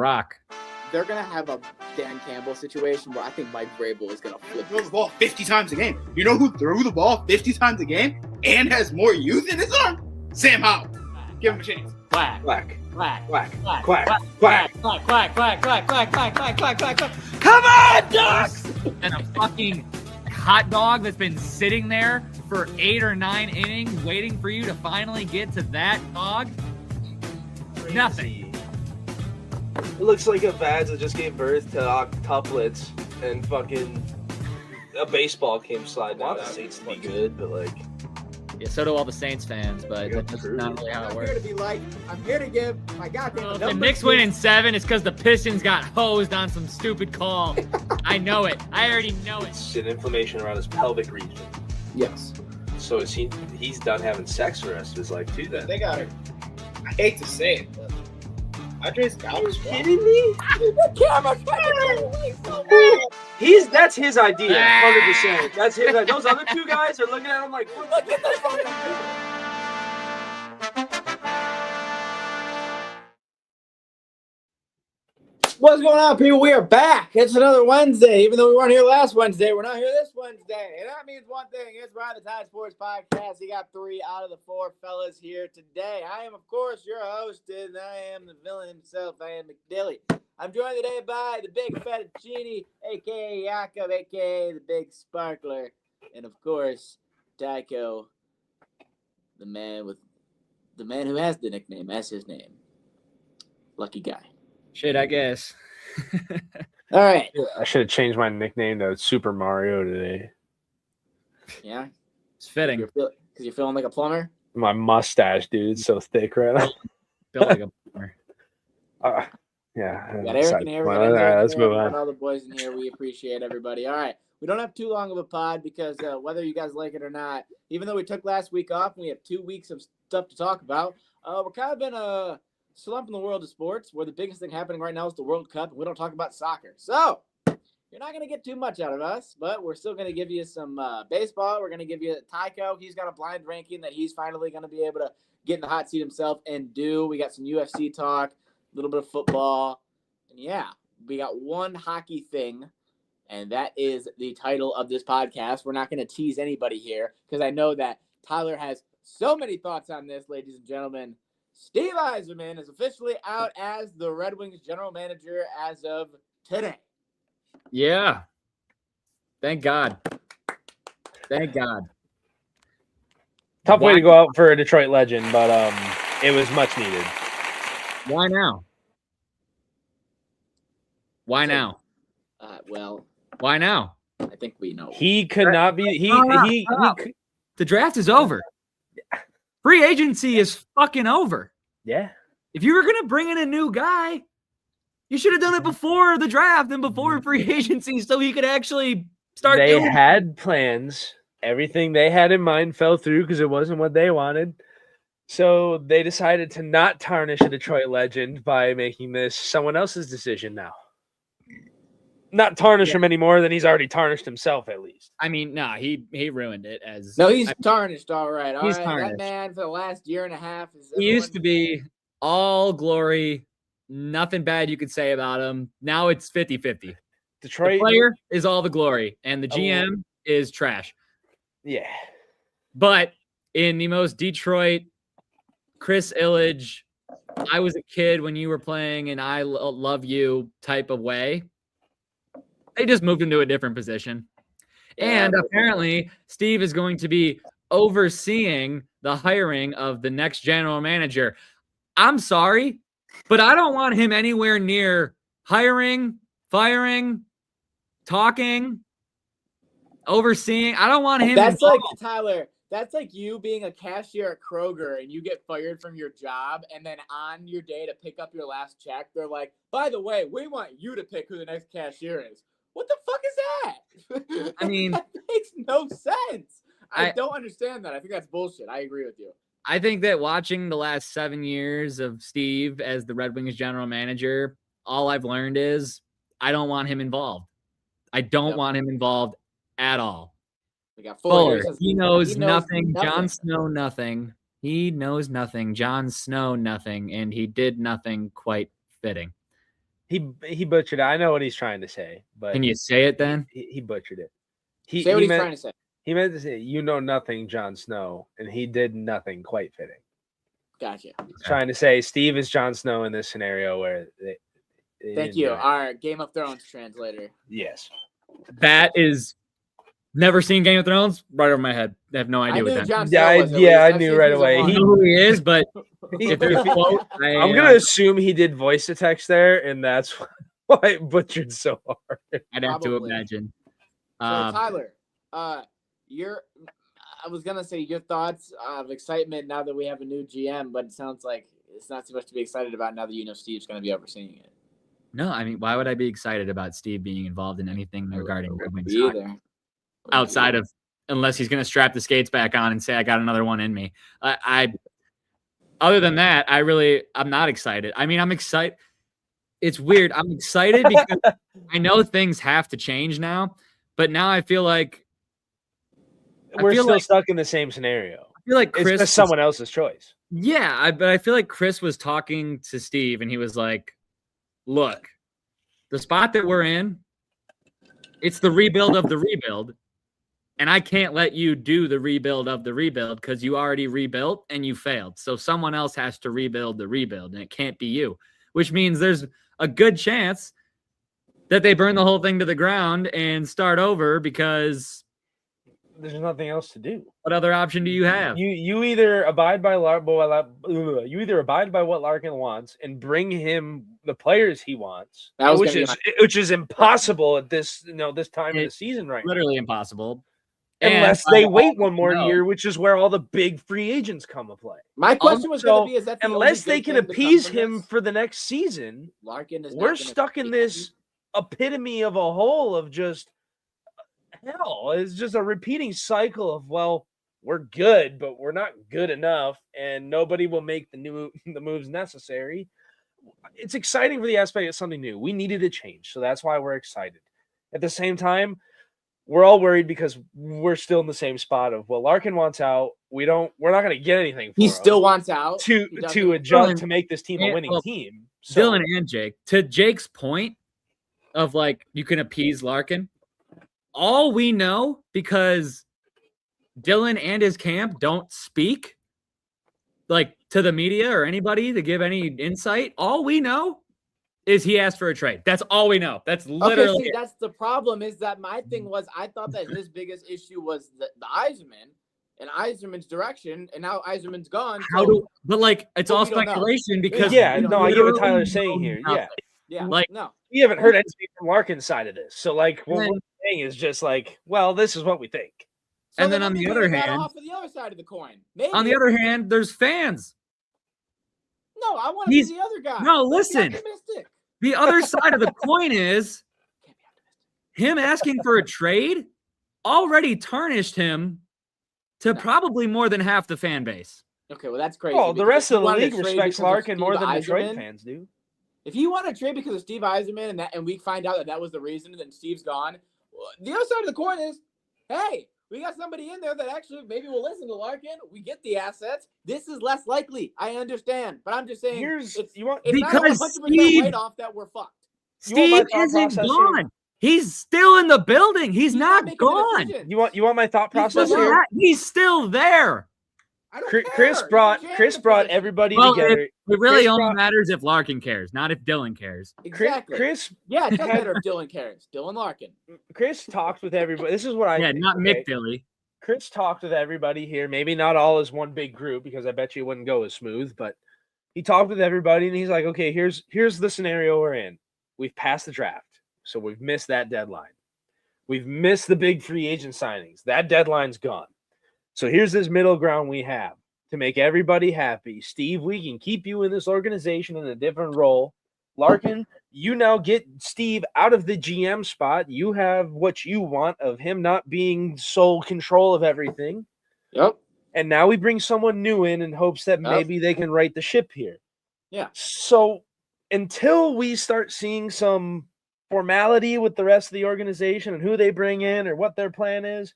rock. They're going to have a Dan Campbell situation where I think Mike Vrabel is going to flip. Throw the ball 50 times a game. You know who threw the ball 50 times a game and has more youth in his arm? Sam Howell. Give him a chance. Quack. Quack. Quack. Quack. Quack. Quack. Quack. Quack. Quack. Quack. Quack. Quack. Quack. Quack. Quack. Quack. Quack. Quack. Come on, Ducks! And a fucking hot dog that's been sitting there for 8 or 9 innings waiting for you to finally get to that dog. Nothing. It looks like a vag that just gave birth to octuplets and fucking a baseball came sliding out. The Saints to be good, but like. Yeah, so do all the Saints fans, but that's not really how it I'm works. here to be like, I'm here to give my goddamn Well, if number the Knicks win in 7, it's because the Pistons got hosed on some stupid call. I know it. I already know it. It's an inflammation around his pelvic region. Yes. So is he's done having sex for the rest of his life too then. They got it. I hate to say it, but Andres Gallo's Kidding me? The camera fucking away so bad. That's his idea, 100%. That's his idea. Those other two guys are looking at him like, what Look at this fucking What's going on, people? We are back. It's another Wednesday. Even though we weren't here last Wednesday, we're not here this Wednesday. And that means one thing. It's Ride the Tide Sports Podcast. You got 3 out of the 4 fellas here today. I am, of course, your host, and I am the villain himself. I am McDilly. I'm joined today by the Big Fettuccine, a.k.a. Jakob, a.k.a. the Big Sparkler. And, of course, Tycho, the man who has the nickname. That's his name. Lucky guy. Shit, I guess. All right. I should have changed my nickname to Super Mario today. Yeah? It's fitting. Because you're feeling like a plumber? My mustache, dude, it's so thick right now. Built like a bummer. Yeah. We got Eric in here. We got All right, let's move we got on. all the boys in here. We appreciate everybody. All right. We don't have too long of a pod because whether you guys like it or not, even though we took last week off and we have 2 weeks of stuff to talk about, we're kind of in a slump in the world of sports where the biggest thing happening right now is the World Cup, and we don't talk about soccer. So you're not going to get too much out of us, but we're still going to give you some baseball. We're going to give you Tycho. He's got a blind ranking that he's finally going to be able to get in the hot seat himself and do. We got some UFC talk, a little bit of football. And yeah, we got one hockey thing, and that is the title of this podcast. We're not going to tease anybody here because I know that Tyler has so many thoughts on this, ladies and gentlemen. Steve Yzerman is officially out as the Red Wings general manager as of today. Yeah. Thank God. Thank God. Tough way to go out for a Detroit legend, but it was much needed. Why now? Why now? Well, Why now? I think we know. He could not be. The draft is over. Free agency is fucking over. Yeah. If you were going to bring in a new guy, you should have done it before the draft and before free agency so he could actually start They doing had plans. Everything they had in mind fell through because it wasn't what they wanted. So they decided to not tarnish a Detroit legend by making this someone else's decision now. Not tarnish him any more than he's already tarnished himself, at least. I mean, nah, he ruined it as No, he's tarnished, all right. He's That tarnished. man for the last year and a half is He used to be all glory, nothing bad you could say about him. Now it's 50-50. The Detroit player is all the glory, and the GM is trash. Yeah. But in the most Detroit, Chris Illage, I was a kid when you were playing and I love you type of way, they just moved him to a different position. And apparently, Steve is going to be overseeing the hiring of the next general manager. I'm sorry, but I don't want him anywhere near hiring, firing, talking, overseeing. I don't want him. That's involved. like, Tyler, that's like you being a cashier at Kroger and you get fired from your job, and then on your day to pick up your last check, they're like, by the way, we want you to pick who the next cashier is. What the fuck is that? I mean, that makes no sense. I don't understand that. I think that's bullshit. I agree with you. I think that watching the last 7 years of Steve as the Red Wings general manager, all I've learned is I don't want him involved. I don't want him involved at all. We got 4 Fuller, years. he knows nothing. Jon Snow, nothing. He knows nothing. Jon Snow, nothing. And he did nothing quite fitting. He butchered it. I know what he's trying to say, but Can you say it then? he butchered it. Say what he's trying to say. He meant to say, "You know nothing, Jon Snow," and he did nothing quite fitting. Gotcha. He's trying to say Steve is Jon Snow in this scenario where they Thank didn't you, do it. our Game of Thrones translator. Yes. That is never seen Game of Thrones. Right over my head. I have no I idea what knew that. Jon Yeah, Snow was, at yeah, least. I I've knew seen right season away. I one. know who he is, but if there's a quote, I'm gonna assume he did voice to text there, and that's why it butchered so hard. I'd have to Probably. imagine. So Tyler, I was gonna say your thoughts of excitement now that we have a new GM, but it sounds like it's not too much to be excited about now that you know Steve's gonna be overseeing it. No, I mean, why would I be excited about Steve being involved in anything regarding Red Wings Me hockey either. outside of unless he's going to strap the skates back on and say I got another one in me. Other than that, I'm not excited. I mean, I'm excited. It's weird. I'm excited because I know things have to change now, but now I feel like We're feel still like- stuck in the same scenario. It's It's just someone else's choice. Yeah, but I feel like Chris was talking to Steve and he was like, look, the spot that we're in, it's the rebuild of the rebuild. And I can't let you do the rebuild of the rebuild because you already rebuilt and you failed. So someone else has to rebuild the rebuild and it can't be you, which means there's a good chance that they burn the whole thing to the ground and start over because There's nothing else to do. what other option do you have? You either abide by you either abide by what Larkin wants and bring him the players he wants, That was which gonna is be which is impossible at this this time of the It's season right now. Literally impossible. Unless And they I wait one more know- year, which is where all the big free agents come to play. My question was Also, gonna be: is that the Unless only they good can thing to come appease from him this? for the next season, Larkin is. not we're gonna stuck in be this epitome of a hole of just hell. It's just a repeating cycle of, well, we're good, but we're not good enough, and nobody will make the moves necessary. It's exciting for the aspect of something new. We needed a change, so that's why we're excited. At the same time, we're all worried because we're still in the same spot of, well, Larkin wants out. We're not going to get anything for He him still wants out. to He doesn't- to adjust Dylan- to make this team a yeah, winning well, team. So Dylan and Jake, to Jake's point of like, you can appease Larkin. All we know, because Dylan and his camp don't speak like to the media or anybody to give any insight. All we know is he asked for a trade. That's all we know. That's literally Okay, see, it. that's the problem. Is that my thing was I thought that his biggest issue was the Yzerman and Yzerman's direction, and now Yzerman's gone. How so, do but like it's But all we don't know. speculation because yeah, we don't no, I get what literally Tyler's saying know here. nothing. Yeah, yeah, like- no. we haven't heard anything from Larkin's side of this. So, like, what Then- we're saying is just like, well, this is what we think. So And then on maybe the they other got hand- off of the other side of the coin. Maybe. On the other hand, there's fans. no, I want to be He's- the other guy. No, Let's be listen. optimistic. The other side of the coin is Can't be optimistic. him asking for a trade already tarnished him to No. probably more than half the fan base. Okay, well that's crazy. Well, the because rest if of you the wanted league to trade respects because of Larkin more Steve than Detroit Yzerman- fans do. If you want to trade because of Steve Yzerman and we find out that was the reason, then Steve's gone. Well, the other side of the coin is, hey, we got somebody in there that actually maybe will listen to Larkin. We get the assets. This is less likely. I understand, but I'm just saying Here's it's, you want it's not Because 100% Steve- write off that we're fucked. You want my Steve thought isn't process here? gone. He's still in the building. He's not making the gone. decision. you want my thought He's process still here? there. He's still there. I don't Chris care. He's brought a janitor Chris brought position. everybody Well, together. It really Chris only brought- matters if Larkin cares, not if Dylan cares. Exactly. Chris yeah, it doesn't had- matter if Dylan cares. Dylan Larkin. Chris talked with everybody. This is what I Yeah, think, not okay? Mick Dilly. Chris talked with everybody here. Maybe not all as one big group because I bet you it wouldn't go as smooth. But he talked with everybody and he's like, "Okay, here's the scenario we're in. We've passed the draft, so we've missed that deadline. We've missed the big free agent signings. That deadline's gone. So here's this middle ground we have to make everybody happy. Steve, we can keep you in this organization in a different role. Larkin, you now get Steve out of the GM spot. You have what you want of him not being sole control of everything. Yep. And now we bring someone new in hopes that Yep. maybe they can right the ship here. Yeah. So until we start seeing some formality with the rest of the organization and who they bring in or what their plan is,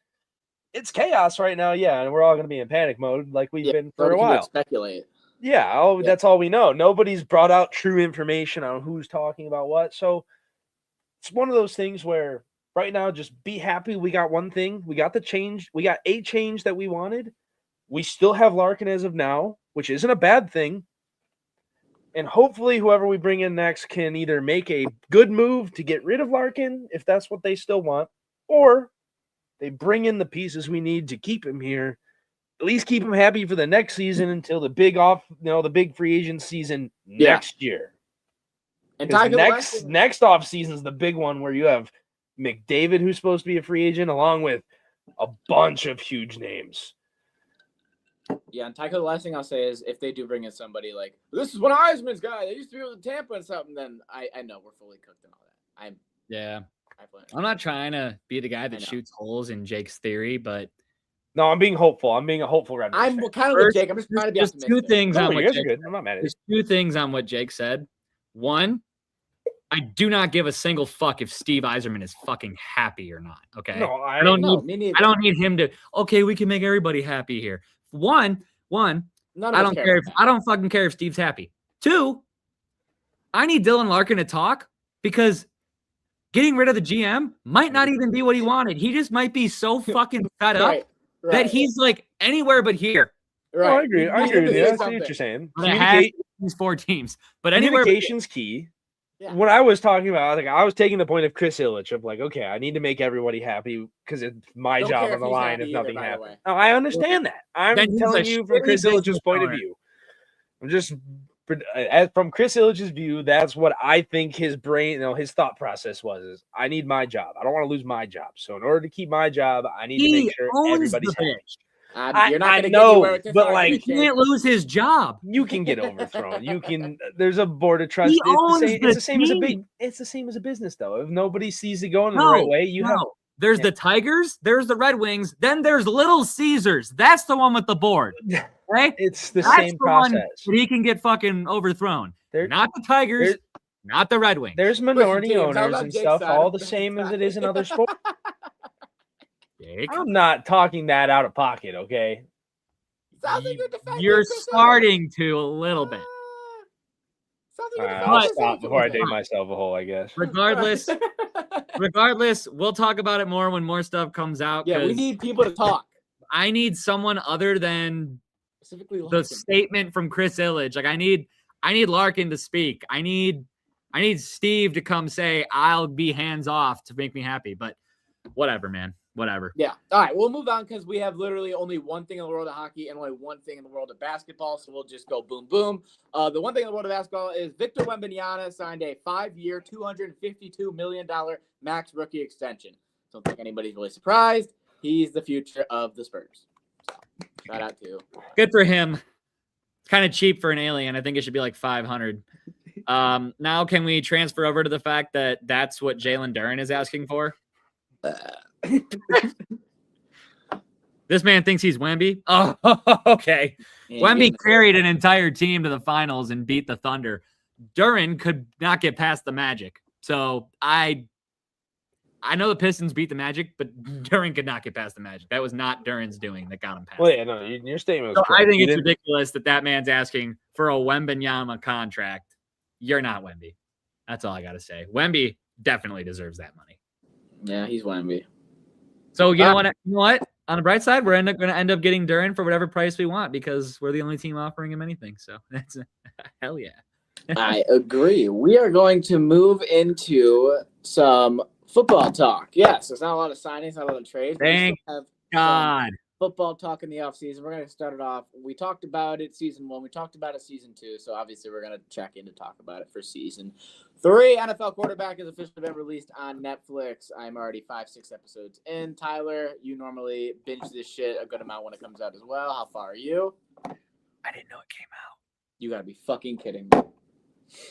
it's chaos right now. Yeah. And we're all going to be in panic mode like we've Yeah, been for a Nobody can while. speculate. Yeah. That's all we know. Nobody's brought out true information on who's talking about what. So it's one of those things where right now, just be happy. We got one thing. We got the change. We got a change that we wanted. We still have Larkin as of now, which isn't a bad thing. And hopefully whoever we bring in next can either make a good move to get rid of Larkin, if that's what they still want, or they bring in the pieces we need to keep him here. At least keep him happy for the next season until the big free agent season next year. And 'Cause Tiger next off season is the big one where you have McDavid, who's supposed to be a free agent, along with a bunch of huge names. Yeah, and Tycho, the last thing I'll say is if they do bring in somebody like, this is one of Eisman's guy, they used to be with Tampa and something, then I know we're fully cooked and all that. I'm not trying to be the guy that shoots holes in Jake's theory, but No, I'm being hopeful. I'm being a hopeful Red Wings I'm fan. kind of with Jake. I'm just trying to be there's optimistic. two things No, on you what guys are Jake good. I'm not mad at There's it. 2 things on what Jake said. One, I do not give a single fuck if Steve Yzerman is fucking happy or not. Okay. No, I don't No, need me neither. I don't need him to, okay, we can make everybody happy here. One, None of I us don't care care about if that. I don't fucking care if Steve's happy. 2, I need Dylan Larkin to talk because getting rid of the GM might not even be what he wanted. He just might be so fucking fed up Right. that he's like anywhere but here. right. No, I agree. I He's agree with gonna you. say I see what something. you're saying. But it has these 4 teams. But anywhere but Communication's key. Yeah. When I was talking about, like, I was taking the point of Chris Illich of like, okay, I need to make everybody happy because it's my Don't job care on the if he's line happy if either, nothing by the happens. way. Now, I understand that. I'm Then he's telling a you from shitty Chris Illich's business point of owner. view. I'm just from Chris Illich's view, that's what I think his brain, his thought process was. Is I need my job. I don't want to lose my job. So in order to keep my job, I need to he make sure owns everybody's the happy. bitch. You're not I going to get know, anywhere with this but, argument, like, He Jake. can't lose his job. You can get overthrown. You can. There's a board of trust. He It's owns the same as a team. big. It's the same as a business, though. If nobody sees it going in the right way, you have. There's Yeah. the Tigers, there's the Red Wings, then there's Little Caesars. That's the one with the board. Right? It's the That's same the one process. that he can get fucking overthrown. There- Not the Tigers, there- not the Red Wings. There's minority James, how owners about and Jake's stuff, side all of the the same as it tie? is in other sports. Jake, I'm not talking that out of pocket, okay? Sounds like you're defending you're Chris Illich. starting to a little bit. Sounds like All you're right, defending I'll Chris stop Illich before I a dig little bit. myself a hole, I guess. Regardless, we'll talk about it more when more stuff comes out. Yeah, we 'cause need people to talk. I need someone other than Specifically, the Larkin. statement from Chris Illich. Like I need Larkin to speak. I need Steve to come say I'll be hands off to make me happy. But whatever, man. Whatever. Yeah. All right. We'll move on because we have literally only one thing in the world of hockey and only one thing in the world of basketball. So we'll just go boom, boom. The one thing in the world of basketball is Victor Wembanyama signed a 5-year, $252 million max rookie extension. Don't think anybody's really surprised. He's the future of the Spurs. So, shout out to. Good for him. It's kind of cheap for an alien. I think it should be like 500. Now can we transfer over to the fact that that's what Jalen Duren is asking for? This man thinks he's Wemby. Oh, okay. Wemby carried an entire team to the finals and beat the Thunder. Duren could not get past the Magic. So I know the Pistons beat the Magic, but Duren could not get past the Magic. That was not Duren's doing that got him past. Well, yeah, no, your statement was So correct. I think You it's didn't- ridiculous that man's asking for a Wembanyama contract. You're not Wemby. That's all I got to say. Wemby definitely deserves that money. Yeah, he's Wemby. So you know what? On the bright side, we're going to end up getting Duren for whatever price we want because we're the only team offering him anything. So that's hell yeah. I agree. We are going to move into some football talk. Yes, there's not a lot of signings, not a lot of trades. but we Thank still have God. football talk in the offseason. We're going to start it off. We talked about it season 1. We talked about it season 2. So obviously we're going to check in to talk about it for season 3. NFL Quarterback is officially been released on Netflix. I'm already 5-6 episodes in. Tyler, you normally binge this shit a good amount when it comes out as well. How far are you? I didn't know it came out. You got to be fucking kidding me.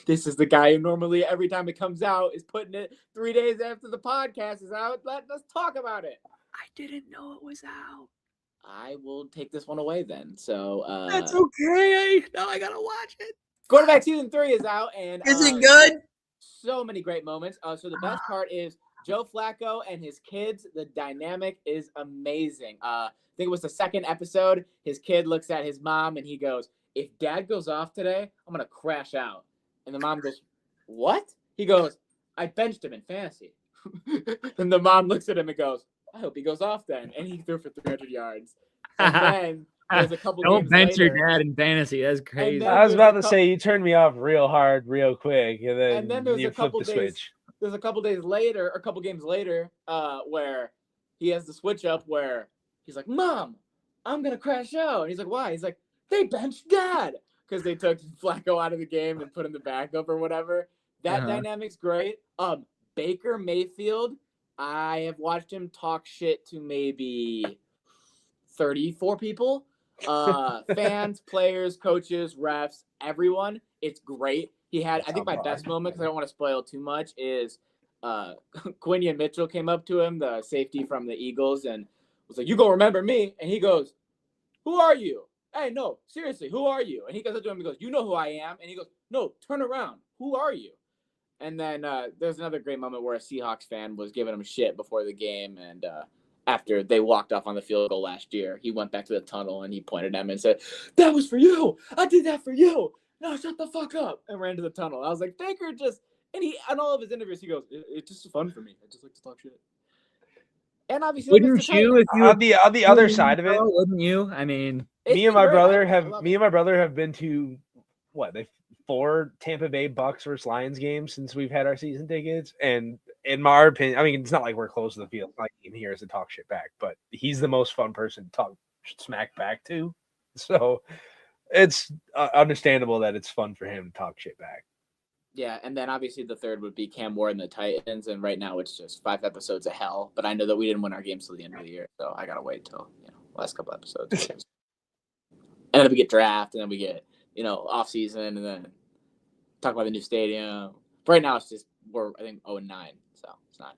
This is the guy who normally every time it comes out is putting it 3 days after the podcast is out. Let's talk about it. I didn't know it was out. I will take this one away then. So That's okay. Now I got to watch it. Quarterback season 3 is out, and good? so many great moments. So the best part is Joe Flacco and his kids. The dynamic is amazing. I think it was the second episode. His kid looks at his mom and he goes, if Dad goes off today, I'm gonna crash out. And the mom goes, what? He goes, I benched him in fantasy. And the mom looks at him and goes, I hope he goes off then. And he threw for 300 yards. And then there's a couple Don't games bench your later. dad in fantasy. That's crazy. then- I was about to there's a say you turned me off real hard, real quick, and And then then there's you a flipped couple the days. switch. There's a couple days later, or a couple games later, where he has the switch up where he's like, Mom, I'm gonna crash out. And he's like, why? He's like, they benched Dad. Because they took Flacco out of the game and put him the backup or whatever. That Uh-huh. dynamic's great. Baker Mayfield, I have watched him talk shit to maybe 34 people. Fans, players, coaches, refs, everyone. It's great. He had, I think my best moment, because I don't want to spoil too much, is Quinion Mitchell came up to him, the safety from the Eagles, and was like, you gonna remember me? And he goes, who are you? Hey, no, seriously, who are you? And he goes up to him and goes, you know who I am? And he goes, no, turn around. Who are you? And then there's another great moment where a Seahawks fan was giving him shit before the game. And after they walked off on the field goal last year, he went back to the tunnel and he pointed at him and said, that was for you. I did that for you. No, shut the fuck up. And ran to the tunnel. I was like, Baker just, and he, on all of his interviews, he goes, it's just fun for me. I just like to talk shit. And obviously, Wouldn't Mr. you if you On the other side of it, wouldn't you? I mean, It's me and been my great. brother I have love me it. and my brother have been to what 4 Tampa Bay Bucks versus Lions games since we've had our season tickets, and in my opinion, I mean, it's not like we're close to the field, like he hears to talk shit back, but he's the most fun person to talk smack back to, so it's understandable that it's fun for him to talk shit back. Yeah, and then obviously the third would be Cam Ward and the Titans, and right now it's just 5 episodes of hell. But I know that we didn't win our games till the end of the year, so I gotta wait till last couple episodes. And then we get draft, and then we get off season, and then talk about the new stadium. But right now it's just we're I think 0-9, so it's not.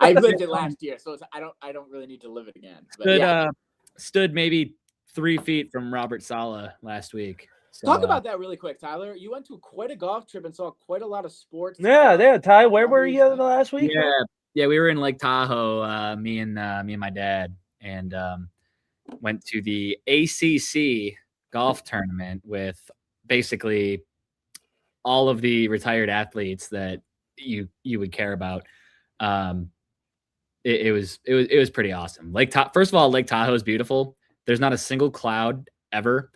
I lived it last year, so I don't really need to live it again. But stood maybe 3 feet from Robert Saleh last week. So, talk about that really quick, Tyler. You went to quite a golf trip and saw quite a lot of sports. Yeah, Ty, where were you the last week? Yeah, we were in Lake Tahoe, me and my dad, and went to the ACC golf tournament with basically all of the retired athletes that you would care about. It was pretty awesome. First of all, Lake Tahoe is beautiful. There's not a single cloud ever.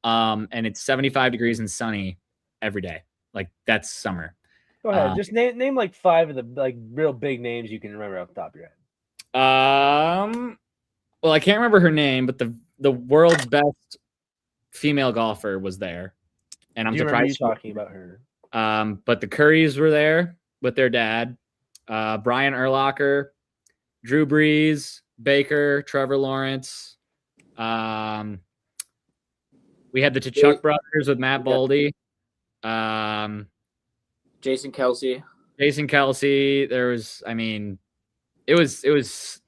And it's 75 degrees and sunny every day. Like that's summer. Go ahead. Just name like 5 of the real big names you can remember off the top of your head. Well, I can't remember her name, but the world's best female golfer was there, and I'm surprised talking about her. But the Currys were there with their dad, Brian Urlacher, Drew Brees, Baker, Trevor Lawrence. We had the Tkachuk brothers with Matt Boldy. Jason Kelsey. There was, it was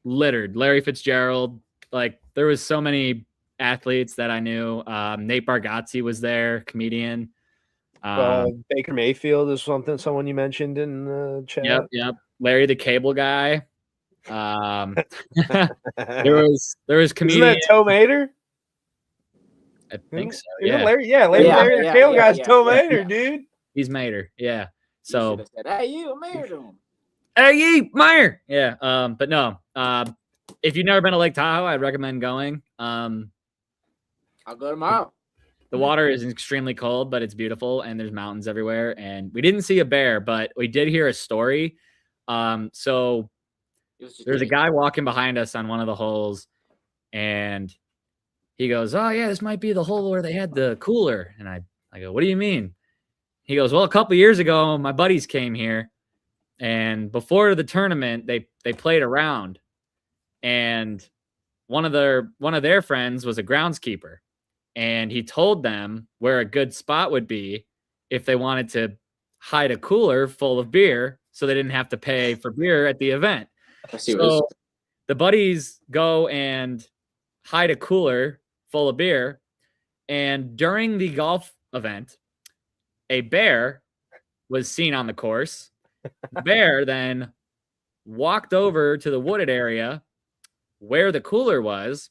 littered. Larry Fitzgerald. Like there was so many athletes that I knew. Nate Bargatze was there, comedian. Baker Mayfield is someone you mentioned in the chat. Yep. Larry the Cable Guy. There was comedian. Isn't that Toe Mater? I think so. Isn't Yeah. Larry the Cable Guy's Toe Mater, yeah. dude. He's Mater. Yeah. You So should have said, hey, you married him. hey, Meyer. Yeah. But no. If you've never been to Lake Tahoe, I'd recommend going. I'll go tomorrow. The water is extremely cold, but it's beautiful, and there's mountains everywhere. And we didn't see a bear, but we did hear a story. So there's a guy walking behind us on one of the holes, and he goes, "Oh yeah, this might be the hole where they had the cooler." And I go, "What do you mean?" He goes, "Well, a couple of years ago, my buddies came here, and before the tournament, they played around, and one of their friends was a groundskeeper, and he told them where a good spot would be if they wanted to hide a cooler full of beer, so they didn't have to pay for beer at the event." So the buddies go and hide a cooler full of beer, and during the golf event, a bear was seen on the course. The bear then walked over to the wooded area where the cooler was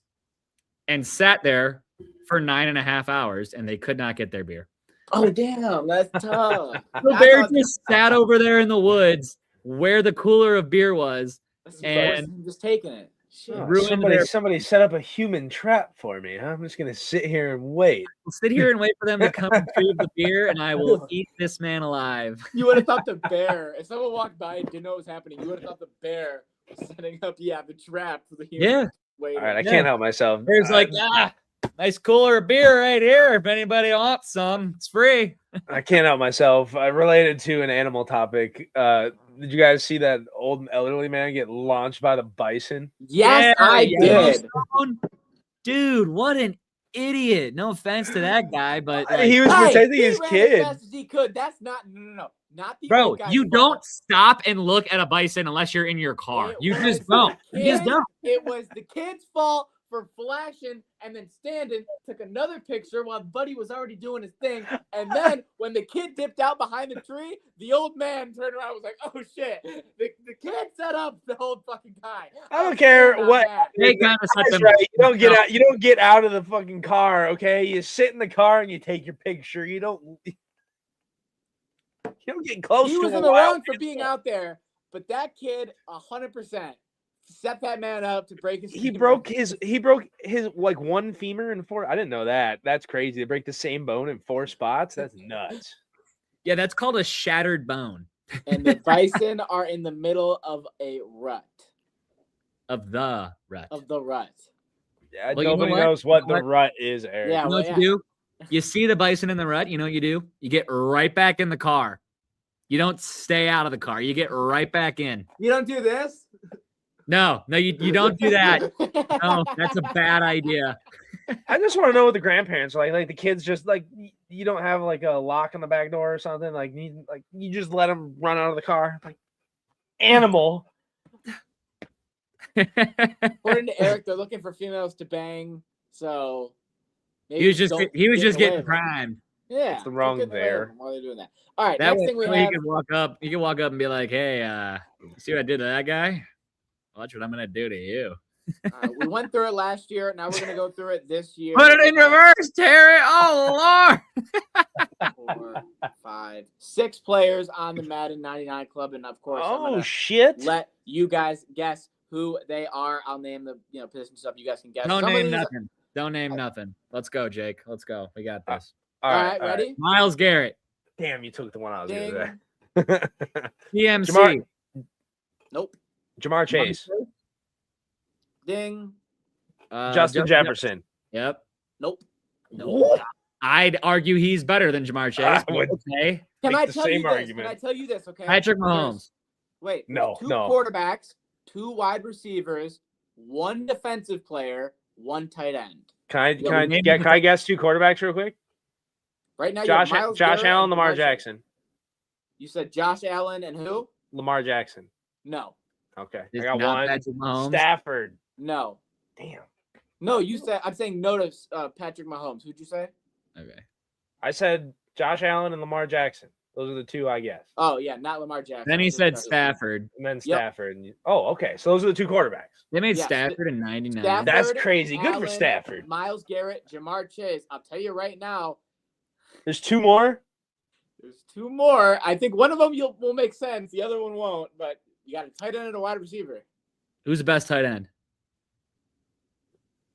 and sat there for 9.5 hours, and they could not get their beer. Oh damn, that's tough. The I bear thought- just sat over there in the woods where the cooler of beer was. that's and- worse than just taking it. Shit. Oh, Ruined their- somebody set up a human trap for me. Huh? I'm just gonna sit here and wait. I'll sit here and wait for them to come retrieve the beer, and I will eat this man alive. You would have thought the bear. If someone walked by and didn't know what was happening, you would have thought the bear was setting up, the trap for the human. Yeah, Waiting. All right, I Yeah. can't help myself. there's like nice cooler of beer right here. If anybody wants some, it's free. I can't help myself. I related to an animal topic. Did you guys see that old elderly man get launched by the bison? Yes, Yeah, I yeah. did. Dude, what an idiot! No offense to that guy, but like, He was Hey, protecting he his ran kid. As fast as he could. That's not not the bro, old guy's you fault. don't stop and look at a bison unless you're in your car. It You was just the don't. You just kid. don't. It was the kid's fault for flashing and then standing, took another picture while Buddy was already doing his thing. And then when the kid dipped out behind the tree, the old man turned around and was like, oh shit. The kid set up the whole fucking guy. I don't care Not what- bad. They kind of set That's them. right. You don't get out. You don't get out of the fucking car. Okay, you sit in the car and you take your picture. You don't. You don't get close He to was a in the wild wrong for being animal. out there, but that kid 100% set that man up to break his. He femur. broke his like one femur in four. I didn't know that. That's crazy. They break the same bone in 4 spots. That's nuts. Yeah, that's called a shattered bone And the bison are in the middle of a rut. of the rut. Of the rut. Yeah, Well, you know nobody what? knows what You know the rut is, Eric. Yeah. You know well, what you do? You see the bison in the rut. You know what you do? You get right back in the car. You don't stay out of the car. You get right back in. You don't do this? No, you don't do that. No, that's a bad idea. I just want to know what the grandparents are like. Like the kids just like you don't have like a lock on the back door or something. Like you just let them run out of the car. Like animal. According to Eric, they're looking for females to bang. So maybe He was just don't he was get just away getting with it. primed. Yeah, It's the don't wrong get in the way of there. them while they're doing that. All right, That next way thing we you have. can walk up. You can walk up and be like, "Hey, see what I did to that guy? Watch what I'm gonna do to you." We went through it last year. Now we're gonna go through it this year. Put it in reverse, Terry. Oh Lord. 4, 5, 6 players on the Madden 99 club, and of course, I'm Oh gonna shit. let you guys guess who they are. I'll name the position stuff. You guys can guess. Don't Some of name these- nothing. Don't name nothing. Let's go, Jake. Let's go. We got this. All right, ready? Miles Garrett, Damn, you took the one I was Ding. gonna say. PMC. Jamar- Nope. Jamar Chase, Ding. Justin Jefferson. Yep. Nope. What? I'd argue he's better than Jamar Chase. I would- Okay. Can Make I the tell same you this? argument. Can I tell you this? Okay. Patrick There's- Mahomes. Wait. No, there's 2 no. quarterbacks, 2 wide receivers, 1 defensive player, 1 tight end. Can I Yeah, we named can I guess 2 quarterbacks real quick? Right now, you have Miles Josh Garrett Allen, and Lamar Jamar Chase. Jackson. You said Josh Allen and who? Lamar Jackson. No. Okay, It's I got not one. Patrick Mahomes. Stafford. No. Damn. No, you said I'm saying no to Patrick Mahomes. Who'd you say? Okay. I said Josh Allen and Lamar Jackson. Those are the 2 I guess. Oh yeah, not Lamar Jackson. Then he Just said Patrick Mahomes. Stafford. And then Stafford. Oh, okay. So those are the 2 quarterbacks. They made Yeah, Stafford in '99. Stafford, That's crazy. Good for Allen, Stafford. Miles Garrett, Jamar Chase. I'll tell you right now, There's 2 more. there's 2 more. I think one of them will make sense. The other one won't. But you got a tight end and a wide receiver. Who's the best tight end?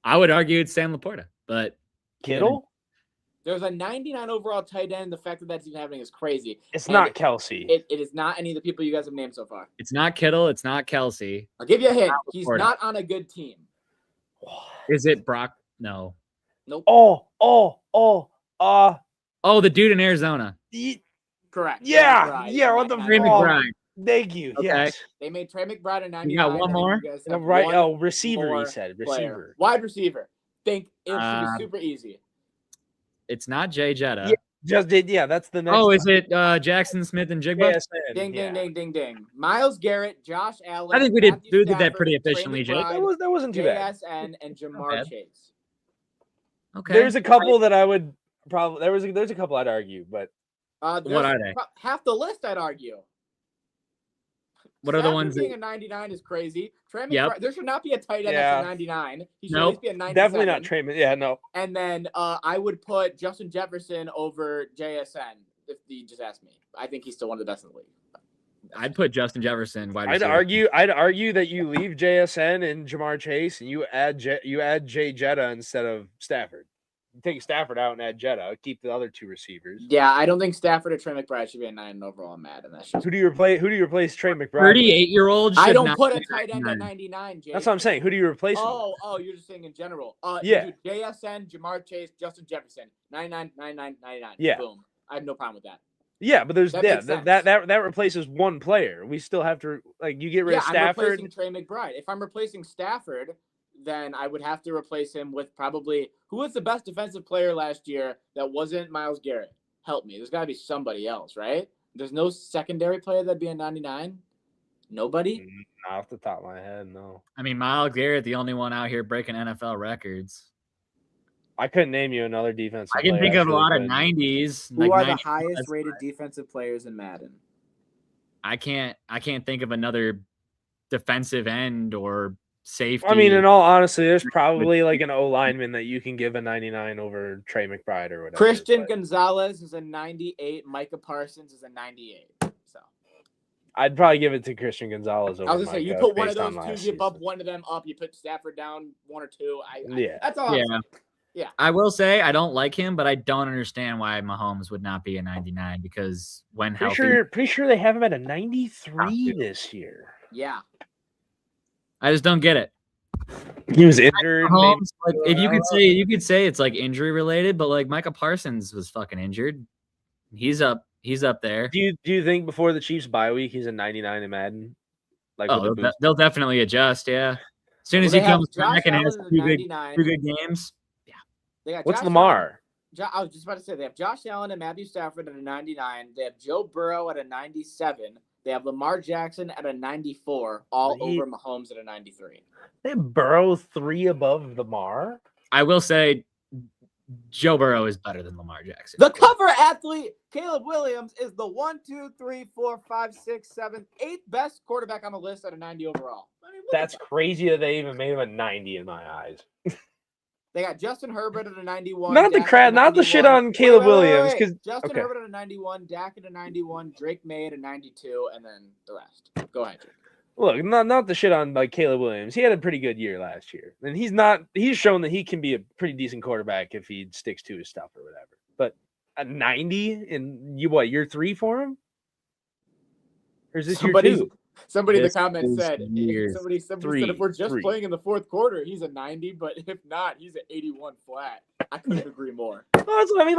I would argue it's Sam Laporta, but Kittle? There's a 99 overall tight end. The fact that that's even happening is crazy. It's And not Kelsey. It is not any of the people you guys have named so far. it's not Kittle. It's not Kelsey. I'll give you a hint. Not He's Laporta. not on a good team. Is it Brock? No. Nope. Oh, the dude in Arizona. Correct. Yeah, Trey McBride. yeah, what the Trey Oh, McBride. Thank you. Okay. Yes. They made Trey McBride in 99. You got one I think more? you guys No, have right. one Oh, receiver. more He said player. receiver. Wide receiver. Think it should Uh, be super easy. It's not Jay Jetta. Yeah, Just did. Yeah, that's the next. Oh, is it Jackson Smith and Jigba? JSN, Ding, yeah. ding, ding, ding, ding. Miles Garrett, Josh Allen. I think we did Matthew that Stafford, pretty Trey efficiently, Jake. McBride, That wasn't too bad. JSN, and Jamar bad. Chase. Okay. There's a couple that I would probably. There's a couple I'd argue, but There's What are they? Half the list, I'd argue. What are the Stafford ones being that, a 99 is crazy. Trey Yep. McBride, there should not be a tight end Yeah. that's a 99. He should at Nope. least be a 97. Definitely not Trayman. Yeah, no. And then I would put Justin Jefferson over JSN if you just ask me. I think he's still one of the best in the league. I'd put Justin Jefferson wide I'd receiver. argue that you leave JSN and Jamar Chase and you add Jay Jetta instead of Stafford. You take Stafford out and add Jetta. Keep the other two receivers. Yeah, I don't think Stafford or Trey McBride should be a 9 overall. I'm mad, and that's just. Who do you replace Trey McBride? 38-year-old. I don't put a tight end at 99, Jake. That's what I'm saying. Who do you replace him with? Oh, you're just saying in general. Yeah. Dude, JSN, Jamar Chase, Justin Jefferson, 99, 99, 99. Yeah. Boom. I have no problem with that. Yeah, but there's That makes sense. that replaces one player. We still have to you get rid of I'm Stafford. replacing Trey McBride. If I'm replacing Stafford, then I would have to replace him with probably who was the best defensive player last year that wasn't Myles Garrett. Help me. There's got to be somebody else, right? There's no secondary player that'd be a 99. Nobody. Not off the top of my head, no. I mean, Myles Garrett, the only one out here breaking NFL records. I couldn't name you another defensive. I can player, think of a really lot of couldn't. 90s. Who like are the 90 highest rated defensive players in Madden? I can't think of another defensive end or safety. I mean, in all honesty, there's probably like an O lineman that you can give a 99 over Trey McBride or whatever. Christian but Gonzalez is a 98. Micah Parsons is a 98. So I'd probably give it to Christian Gonzalez over I was gonna say you Micah put one of based on those last two, you bump season. one of them up, you put Stafford down 1 or 2. Yeah. That's all. Yeah. I'm saying. Yeah. I will say I don't like him, but I don't understand why Mahomes would not be a 99 because when healthy, Pretty sure they have him at a 93 this year. Yeah. I just don't get it. He was injured. maybe- Mahomes, like, if you could say it's like injury related, but like Micah Parsons was fucking injured. He's up there. Do you think before the Chiefs bye week he's a 99 in Madden? Like with the Oh, boost? they'll definitely adjust. Yeah, as soon as Well, he they have comes Josh back and has Allen at a two 99. good games. They got What's Josh Lamar? Allen. I was just about to say they have Josh Allen and Matthew Stafford at a 99. They have Joe Burrow at a 97. They have Lamar Jackson at a 94, all Really? over Mahomes at a 93. They have Burrow 3 above Lamar. I will say Joe Burrow is better than Lamar Jackson. The cover athlete, Caleb Williams, is the 1, 2, 3, 4, 5, 6, 7, 8th best quarterback on the list at a 90 overall. I mean, what That's the fuck? crazy that they even made him a 90 in my eyes. They got Justin Herbert at a 91. Not the Dak crap, at a not the shit 91. on Caleb Wait, wait, wait, Williams, wait. 'cause- Justin okay. Herbert at a 91, Dak at a 91, Drake May at a 92, and then the rest. Go ahead, Jake. Look, not the shit on like Caleb Williams. He had a pretty good year last year, and he's shown that he can be a pretty decent quarterback if he sticks to his stuff or whatever. But a 90 in year 3 for him, or is this Somebody year 2? in the This comments is said, years. somebody said if Three, we're just three. playing in the fourth quarter, he's a 90, but if not, he's an 81 flat. I couldn't agree more. Well, that's what I mean,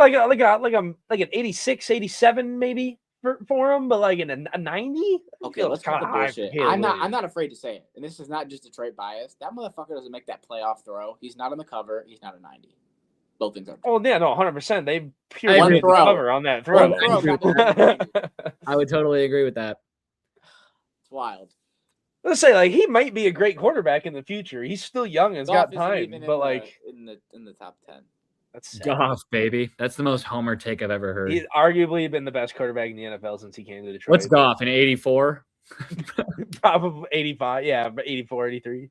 like an 86, 87 maybe for him, but like a 90. Okay, let's kind cut of the high. for bullshit. Caleb I'm Williams. not afraid to say it, and this is not just Detroit bias. That motherfucker doesn't make that playoff throw. He's not on the cover. He's not a 90. Both things are. Oh yeah, no, 100%. They I purely agree. made the cover on that throw. One throw got to the 90. I would totally agree with that. It's wild. Let's say like he might be a great quarterback in the future. He's still young and has Goff got isn't time, even but like in the top 10. that's sad. Goff, baby. That's the most homer take I've ever heard. He's arguably been the best quarterback in the NFL since he came to Detroit. What's Goff, an 84? Probably 85, yeah, but 84, 83.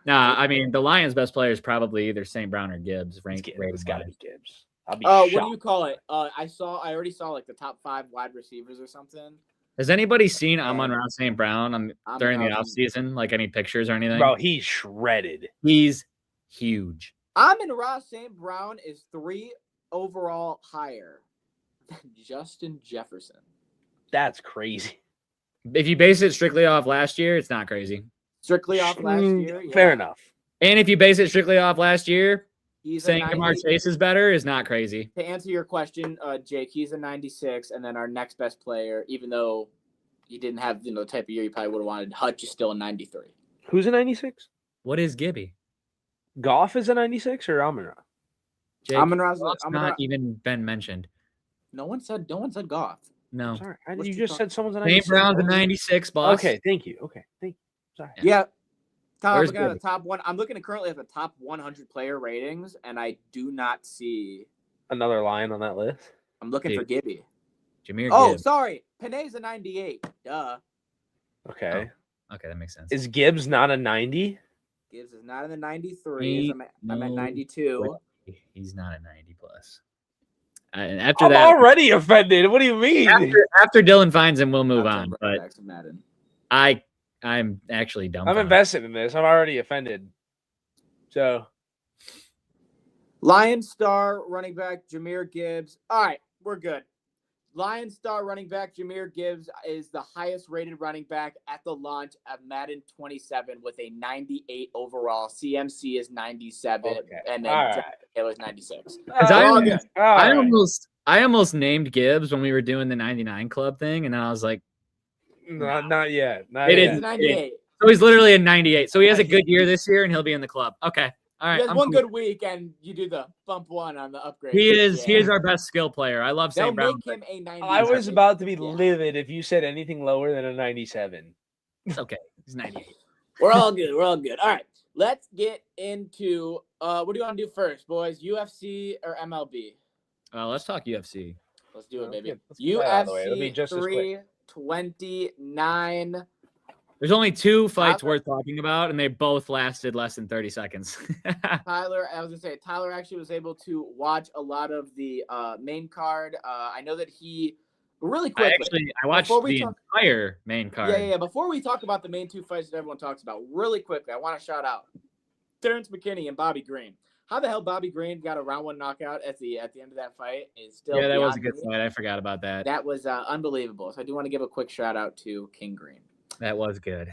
Nah, I mean, the Lions' best player is probably either St. Brown or Gibbs. It's got to be Gibbs. I'll be What shocked. do you call it? I already saw like the top 5 wide receivers or something. Has anybody seen Amon-Ra St. Brown during the Amon-Ra offseason? Like any pictures or anything? Bro, he's shredded. He's huge. Amon-Ra St. Brown is 3 overall higher than Justin Jefferson. That's crazy. If you base it strictly off last year, it's not crazy. Strictly off last year. Yeah. Fair enough. And if you base it strictly off last year, He's a saying 90 Jamar Chase is better is not crazy. To answer your question, Jake, he's a 96, and then our next best player, even though he didn't have the type of year you probably would have wanted, Hutch is still a 93. Who's a 96? What is Gibby? Goff is a 96 or Amon-Ra? Jake, Amon-Ra's Goff's Amon-Ra- not even been mentioned. No one said Goff. No. Sorry, What's you he just talking- said someone's a St. 96. Brown's a 96, boss. Okay, thank you. Okay, thank you. Sorry. Yeah. Tom, Where's looking at the Gibby? top one. I'm looking currently at the top 100 player ratings, and I do not see. Another line on that list. I'm looking for Dude. Gibby. Jameer Oh, Gibbs. sorry. Panay's a 98. Duh. Okay. Okay, that makes sense. Is Gibbs not a 90? Gibbs is not in the 93s. I'm at 92. He's not a 90 plus. And after I'm that, already offended. What do you mean? after Dylan finds him, we'll move Top 10 on. running But backs in Madden. I'm actually dumb. I'm invested in this. I'm already offended. So Lion star running back Jahmyr Gibbs. All right, we're good. Lion star running back Jahmyr Gibbs is the highest rated running back at the launch of Madden 27 with a 98 overall. CMC is 97, Okay. and then All right. it was 96. I almost named Gibbs when we were doing the 99 club thing, and then I was like, not yet. Not It yet. is- 98. so he's literally a 98. So he has a good year this year, and he'll be in the club. Okay, all right. He has I'm one cool. good week, and you do the bump one on the upgrade. He is Yeah. our best skill player. I love They'll St. Brown. make him a 90. I was about to be Yeah. livid if you said anything lower than a 97. It's okay. He's 98. We're all good. We're all good. All right. Let's get into what do you want to do first, boys? UFC or MLB? Let's talk UFC. Let's do it, baby. Let's get that out of the way. It'll be UFC just as quick. 329. There's only 2 fights worth talking about, and they both lasted less than 30 seconds. Tyler, I was gonna say Tyler actually was able to watch a lot of the main card. I know that he really quickly. I watched before we the talk- entire main card. Yeah. Before we talk about the main 2 fights that everyone talks about, really quickly, I want to shout out Terrence McKinney and Bobby Green. How the hell Bobby Green got a round 1 knockout at the end of that fight is still Yeah, that was a beyond good me. fight. I forgot about that. That was unbelievable. So I do want to give a quick shout out to King Green. That was good.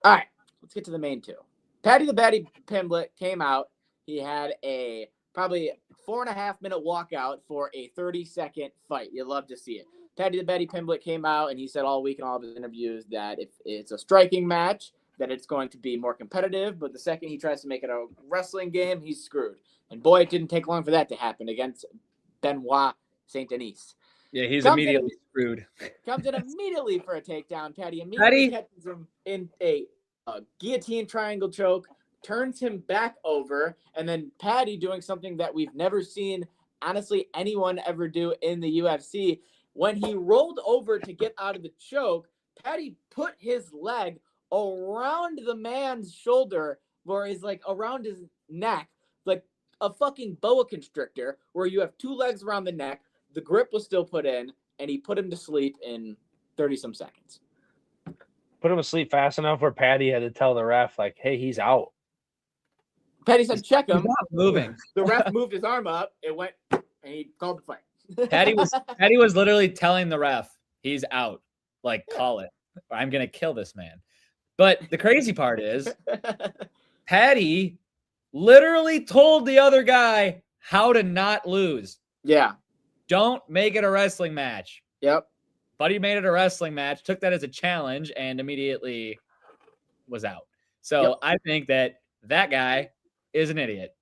All right, let's get to the main 2. Paddy the Baddy Pimblett came out. He had a probably 4.5 minute walkout for a 30-second fight. You'd love to see it. Paddy the Baddy Pimblett came out and he said all week in all of his interviews that if it's a striking match, that it's going to be more competitive. But the second he tries to make it a wrestling game, he's screwed. And boy, it didn't take long for that to happen against Benoit Saint Denis. Yeah, he's Comes immediately screwed. Comes in immediately for a takedown. Paddy immediately catches him in a guillotine triangle choke, turns him back over, and then Paddy doing something that we've never seen, honestly, anyone ever do in the UFC. When he rolled over to get out of the choke, Paddy put his leg around the man's shoulder, where he's like around his neck, like a fucking boa constrictor, where you have 2 legs around the neck. The grip was still put in, and he put him to sleep in 30-some seconds. Put him asleep fast enough where Patty had to tell the ref, like, hey, he's out. Paddy said, check him. He's not moving. The ref moved his arm up. It went, and he called the fight. Paddy was literally telling the ref, he's out. Like, call it. Or I'm gonna kill this man. But the crazy part is, Paddy literally told the other guy how to not lose. Yeah. Don't make it a wrestling match. Yep. Buddy made it a wrestling match, took that as a challenge, and immediately was out. So Yep. I think that guy is an idiot.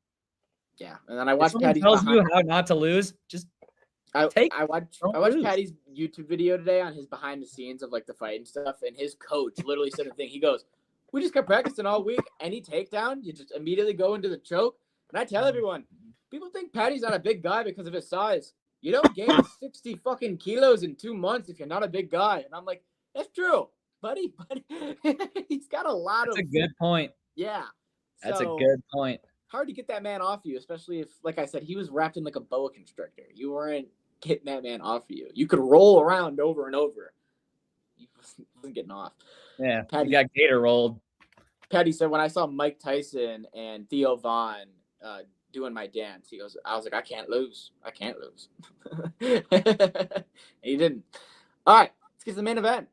Yeah. And then I If watched someone Paddy's tells behind- you how not to lose, just I watched don't lose. Paddy's YouTube video today on his behind the scenes of like the fight and stuff, and his coach literally said a thing. He goes, "We just kept practicing all week. Any takedown, you just immediately go into the choke." And I tell everyone, people think Paddy's not a big guy because of his size. You don't gain 60 fucking kilos in 2 months if you're not a big guy. And I'm like, that's true, buddy. He's got a lot that's of a good point. yeah. That's So, a good point. hard to get that man off you, especially if, like I said, he was wrapped in like a boa constrictor. You weren't getting that man off you. You could roll around over and over. He wasn't getting off. Yeah, Paddy- he got gator rolled. Paddy said, when I saw Mike Tyson and Theo Vaughn doing my dance, he goes, I was like, I can't lose. I can't lose. And he didn't. All right, let's get to the main event.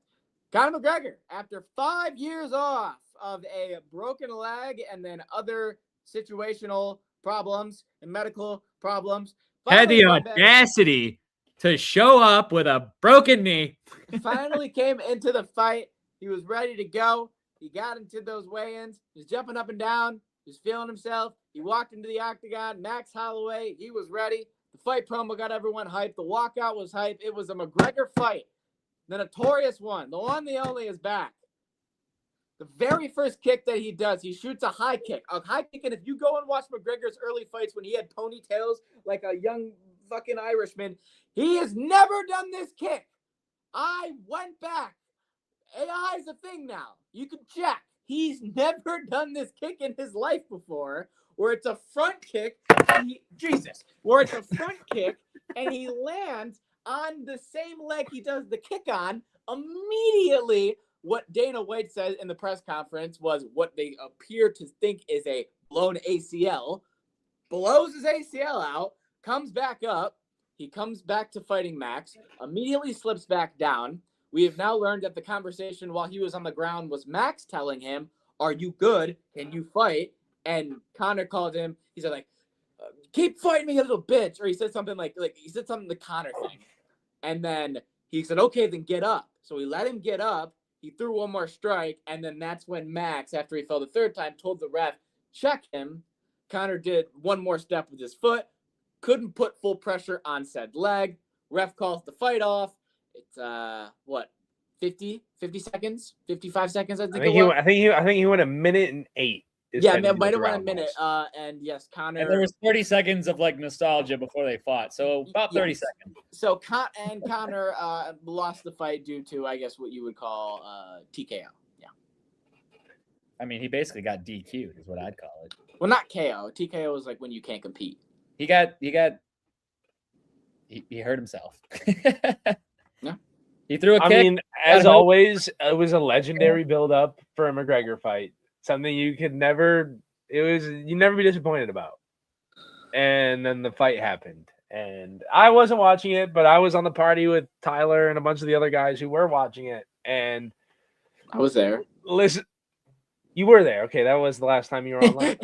Conor McGregor, after 5 years off of a broken leg and then other situational problems and medical problems, Had the finally came back- audacity to show up with a broken knee. finally came into the fight. He was ready to go. He got into those weigh-ins. He's jumping up and down. He's feeling himself. He walked into the octagon. Max Holloway, he was ready. The fight promo got everyone hyped. The walkout was hyped. It was a McGregor fight. The notorious one, the one, the only, is back. The very first kick that he does, he shoots a high kick. A high kick, and if you go and watch McGregor's early fights when he had ponytails like a young fucking Irishman, he has never done this kick. I went back AI is a thing now. You can check. He's never done this kick in his life before, where it's a front kick. Where it's a front kick, and he lands on the same leg he does the kick on. Immediately, what Dana White said in the press conference was what they appear to think is a blown ACL. Blows his ACL out, comes back up. He comes back to fighting Max, immediately slips back down. We have now learned that the conversation while he was on the ground was Max telling him, "Are you good? Can you fight?" And Conor called him. He said, like, "Keep fighting me, you little bitch." Or he said something like he said something to Conor thing. And then he said, "Okay, then get up." So he let him get up. He threw one more strike. And then that's when Max, after he fell the third time, told the ref, check him. Conor did one more step with his foot. Couldn't put full pressure on said leg. Ref calls the fight off. It's 50 seconds, 55 seconds. I think he went a minute and 8. Yeah, man, might have went a minute. And yes, Conor. And there was 30 seconds of like nostalgia before they fought, so about 30 seconds. So Conor lost the fight due to, I guess, what you would call TKO. Yeah. I mean, he basically got DQ'd, is what I'd call it. Well, not KO. TKO is like when you can't compete. He hurt himself. Yeah. He threw a kick. I mean, as always, it was a legendary build-up for a McGregor fight. Something you never be disappointed about. And then the fight happened. And I wasn't watching it, but I was on the party with Tyler and a bunch of the other guys who were watching it. And I was there. Listen, you were there. Okay, that was the last time you were online.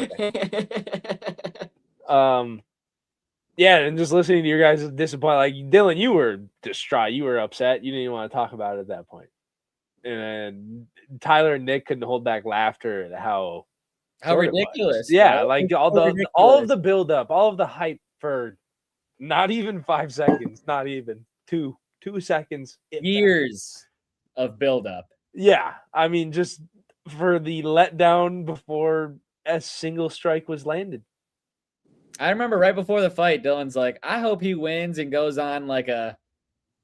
Okay. Yeah, and just listening to your guys' disappointment, like Dylan, you were distraught, you were upset, you didn't even want to talk about it at that point. And Tyler and Nick couldn't hold back laughter at how ridiculous. Yeah, like all of the build up, all of the hype for not even 5 seconds, not even 2 seconds. Years of build up. Yeah, I mean, just for the letdown before a single strike was landed. I remember right before the fight, Dylan's like, "I hope he wins and goes on like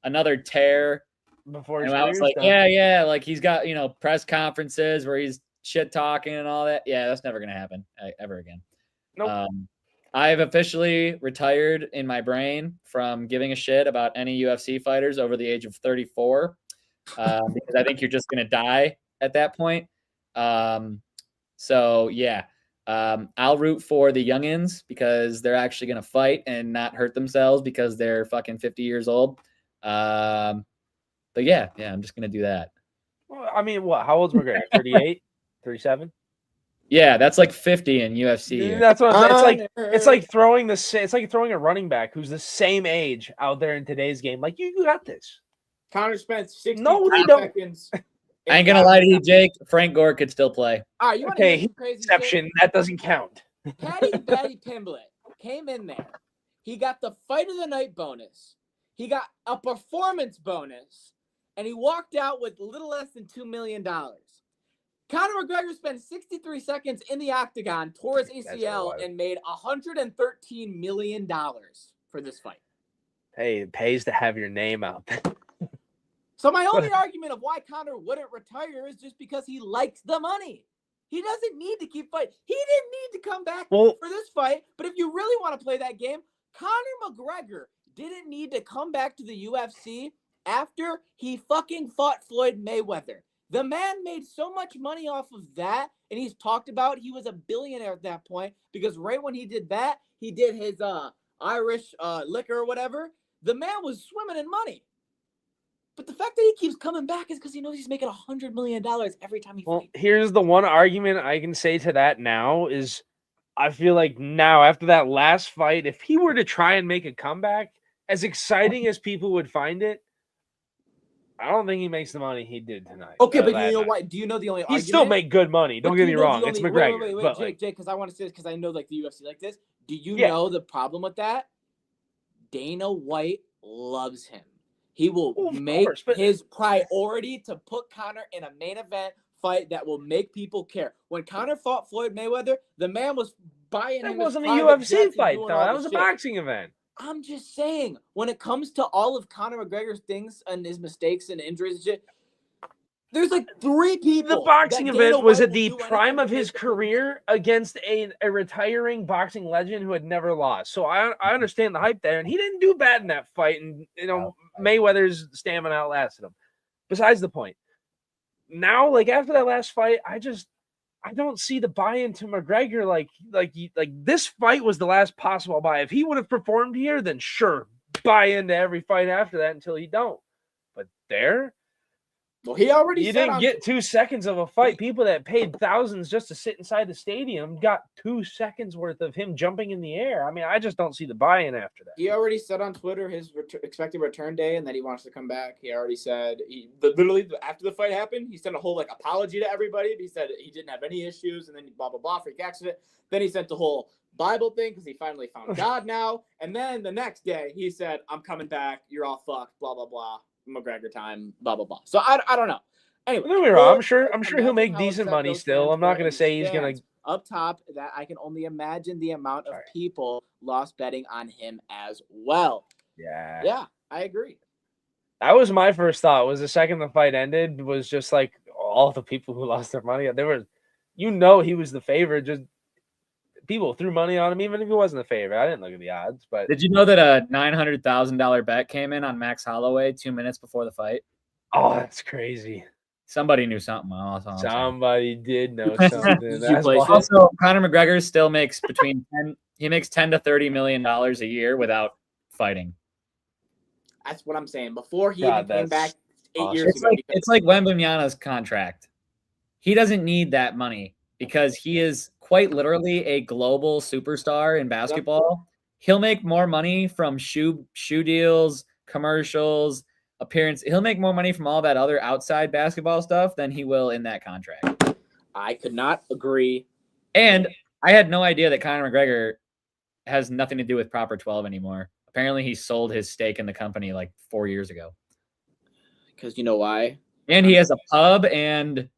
another tear." Before and I was like, yeah, like he's got, press conferences where he's shit talking and all that. Yeah, that's never gonna happen ever again. Nope. I've officially retired in my brain from giving a shit about any UFC fighters over the age of 34, because I think you're just gonna die at that point. So yeah. I'll root for the youngins because they're actually going to fight and not hurt themselves because they're fucking 50 years old. But yeah, I'm just going to do that. Well, I mean, what? How old's McGregor? 38, 37? Yeah, that's like 50 in UFC. That's what I'm saying. It's like throwing a running back who's the same age out there in today's game. Like, you got this. Conor spent 60 seconds. I ain't gonna lie to you, Jake. Frank Gore could still play. All right, you want okay, to crazy exception. Shit? That doesn't count. Paddy Pimblett came in there. He got the fight of the night bonus. He got a performance bonus, and he walked out with a little less than $2 million. Conor McGregor spent 63 seconds in the octagon, tore his ACL, and made $113 million for this fight. Hey, it pays to have your name out there. So my only argument of why Conor wouldn't retire is just because he likes the money. He doesn't need to keep fighting. He didn't need to come back for this fight. But if you really want to play that game, Conor McGregor didn't need to come back to the UFC after he fucking fought Floyd Mayweather. The man made so much money off of that, and he's talked about he was a billionaire at that point because right when he did that, he did his Irish liquor or whatever. The man was swimming in money. But the fact that he keeps coming back is because he knows he's making $100 million every time he fights. Here's the one argument I can say to that now is I feel like now after that last fight, if he were to try and make a comeback, as exciting as people would find it, I don't think he makes the money he did tonight. Okay, but you know what? Do you know the only argument? He still make good money. Don't get me wrong. It's McGregor. Wait, Jake, because I want to say this because I know like the UFC like this. Do you know the problem with that? Dana White loves him. He will make his priority to put Conor in a main event fight that will make people care. When Conor fought Floyd Mayweather, the man was buying him. That wasn't a UFC fight, though. That was a boxing event. I'm just saying, when it comes to all of Conor McGregor's things and his mistakes and injuries and shit, There's like 3 people. The boxing that Dana event was White at will the do prime anything of to his make them career against a retiring boxing legend who had never lost. So I understand the hype there, and he didn't do bad in that fight. And Mayweather's stamina outlasted him. Besides the point. Now, like after that last fight, I don't see the buy-in to McGregor. Like this fight was the last possible buy. If he would have performed here, then sure, buy into every fight after that until he don't. But there. Well, he already You said didn't get 2 seconds of a fight. People that paid thousands just to sit inside the stadium got 2 seconds worth of him jumping in the air. I mean, I just don't see the buy-in after that. He already said on Twitter his expected return day and that he wants to come back. He already said literally after the fight happened, he sent a whole like apology to everybody. He said he didn't have any issues, and then blah blah blah, freak accident. Then he sent the whole Bible thing because he finally found God now. And then the next day he said, "I'm coming back. You're all fucked." Blah blah blah. McGregor time. Blah blah blah. So I don't know. Anyway, Don't get me wrong. I'm sure imagine he'll make how decent upset money those still. fans I'm not were going to and say he's going to. stands up top. That I can only imagine the amount of people lost betting on him as well. Yeah. Yeah, I agree. That was my first thought. Was the second the fight ended was just like all the people who lost their money. There were, he was the favorite. Just people threw money on him, even if he wasn't the favorite. I didn't look at the odds, but Did you know that a $900,000 bet came in on Max Holloway 2 minutes before the fight? oh, that's crazy. Somebody knew something. That's all I'm saying. Somebody did know something. Did you That's place why- it? Also, Conor McGregor still makes between 10 to $30 million a year without fighting. That's what I'm saying. Before he God, even came back that's 8 awesome. years ago. It's like Wembanyama's contract. He doesn't need that money because he is quite literally a global superstar in basketball. He'll make more money from shoe deals, commercials, appearance. He'll make more money from all that other outside basketball stuff than he will in that contract. I could not agree. And I had no idea that Conor McGregor has nothing to do with Proper 12 anymore. Apparently, he sold his stake in the company like 4 years ago. Because you know why? And he has a pub and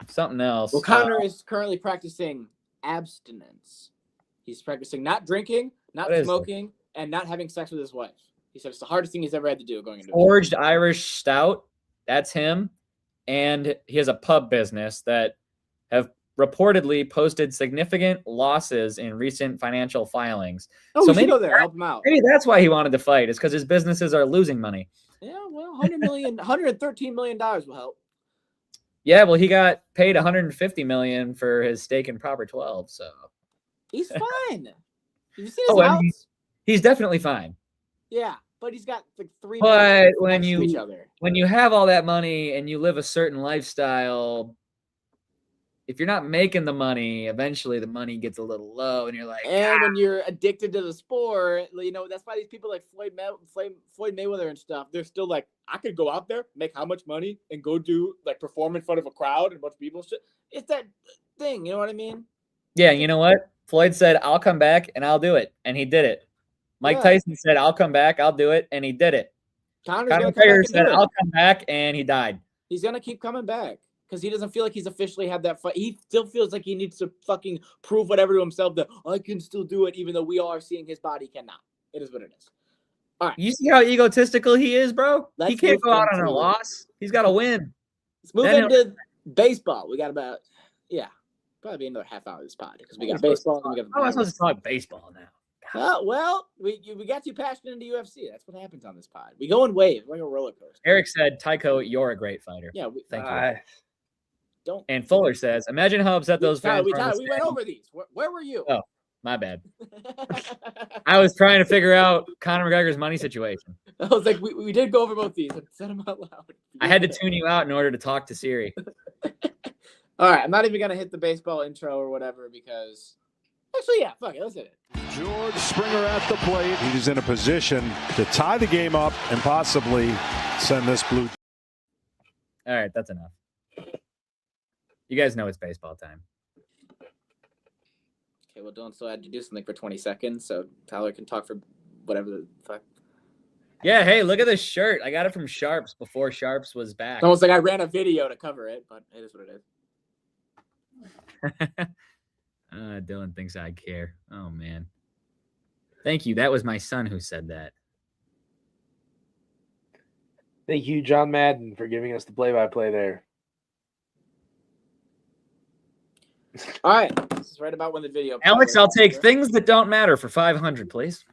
something else. Well, Connor is currently practicing abstinence. He's practicing not drinking, not What is smoking, and not having sex with his wife. He said it's the hardest thing he's ever had to do going into it. Forged Irish Stout. That's him. And he has a pub business that have reportedly posted significant losses in recent financial filings. Oh, So we should maybe- go there. Help him out. Maybe that's why he wanted to fight, is because his businesses are losing money. Yeah, well, $113 million will help. Yeah, well, he got paid $150 million for his stake in Proper 12, so He's fine. You see his Oh, and house? he's definitely fine. Yeah, but he's got like 3 But minutes when next to each you other. when you have all that money and you live a certain lifestyle, if you're not making the money, eventually the money gets a little low, and you're like, And when you're addicted to the sport, that's why these people like Floyd Mayweather and stuff, they're still like, I could go out there, make how much money, and go do like perform in front of a crowd and a bunch of people. Shit. It's that thing, you know what I mean? yeah, you know what? Floyd said, I'll come back and I'll do it. And he did it. Mike Yeah. Tyson said, I'll come back, I'll do it. And he did it. Connor's Conor gonna come back McGregor and said, do it. I'll come back, and he died. He's gonna keep coming back because he doesn't feel like he's officially had that fight. He still feels like he needs to fucking prove whatever to himself that I can still do it, even though we are seeing his body cannot. It is what it is. You see how egotistical he is, bro? he Let's can't move go out on into- a loss. He's got to win. Let's move Then into baseball. We got about probably be another half hour of this pod because we got baseball and we got. How am I supposed to talk baseball now? Well, we got you passionate into UFC. That's what happens on this pod. We go in waves like a roller coaster. Eric said, Tycho, you're a great fighter. Yeah, Thank you. don't. And Fuller says, imagine how upset those fans were. on the We went stand." over these. Where were you? Oh. My bad. I was trying to figure out Conor McGregor's money situation. I was like, we did go over both these. I said them out loud. I had to tune you out in order to talk to Siri. All right, I'm not even gonna hit the baseball intro or whatever because actually, yeah, fuck it, let's hit it. George Springer at the plate. He's in a position to tie the game up and possibly send this blue. All right, that's enough. You guys know it's baseball time. Okay, well, Dylan still had to do something for 20 seconds, so Tyler can talk for whatever the fuck. Yeah, hey, look at this shirt. I got it from Sharps before Sharps was back. It's almost like I ran a video to cover it, but it is what it is. Dylan thinks I care. Oh, man. Thank you. That was my son who said that. Thank you, John Madden, for giving us the play-by-play there. All right, this is right about when the video. Alex, I'll take here. things that don't matter for 500, please.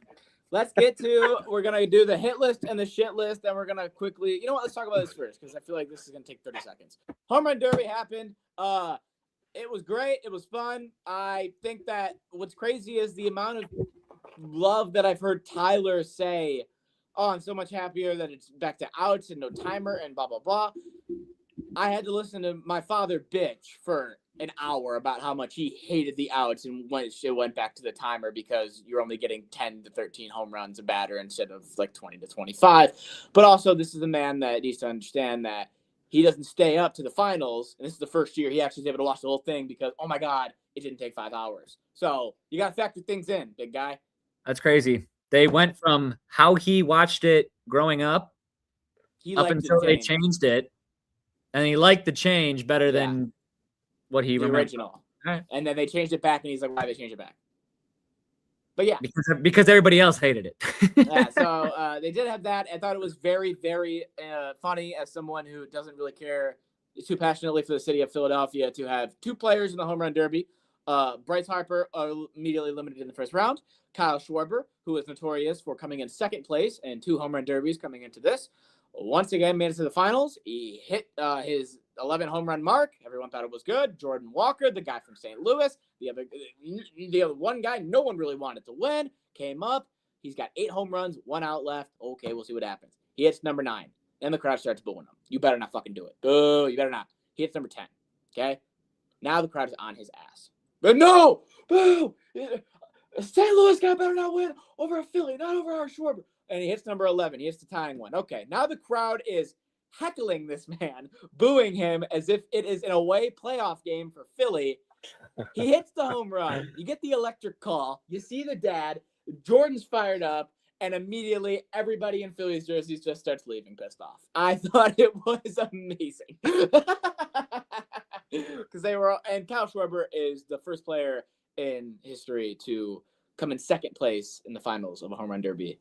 Let's get to. We're gonna do the hit list and the shit list, and we're gonna quickly. You know what? Let's talk about this first because I feel like this is gonna take 30 seconds. Home Run Derby happened. It was great. It was fun. I think that what's crazy is the amount of love that I've heard Tyler say. Oh, I'm so much happier that it's back to outs and no timer and blah blah blah. I had to listen to my father bitch for an hour about how much he hated the outs and when it went back to the timer because you're only getting 10 to 13 home runs a batter instead of like 20 to 25. But also, this is a man that needs to understand that he doesn't stay up to the finals. And this is the first year he actually is able to watch the whole thing because, oh my God, it didn't take 5 hours. So you got to factor things in, big guy. That's crazy. They went from how he watched it growing up up until they changed it. And he liked the change better than what he remembered. Original. Right. And then they changed it back, and he's like, why did they change it back? But yeah. Because everybody else hated it. Yeah, so they did have that. I thought it was very, very funny as someone who doesn't really care too passionately for the city of Philadelphia to have 2 players in the home run derby. Bryce Harper immediately eliminated in the first round. Kyle Schwarber, who is notorious for coming in second place and 2 home run derbies coming into this, once again made it to the finals. He hit his 11 home run mark. Everyone thought it was good. Jordan Walker, the guy from St. Louis, the other one guy no one really wanted to win, came up. He's got 8 home runs, 1 out left. Okay, we'll see what happens. He hits number 9. Then the crowd starts booing him. You better not fucking do it. Boo, you better not. He hits number 10. Okay? Now the crowd is on his ass. But no! Boo! St. Louis guy better not win over a Philly, not over our Schwarber. And he hits number 11. He hits the tying one. Okay, now the crowd is heckling this man, booing him as if it is an away playoff game for Philly. He hits the home run. You get the electric call. You see the dad. Jordan's fired up. And immediately everybody in Philly's jerseys just starts leaving pissed off. I thought it was amazing. Because they were, and Kyle Schwarber is the first player in history to come in second place in the finals of a home run derby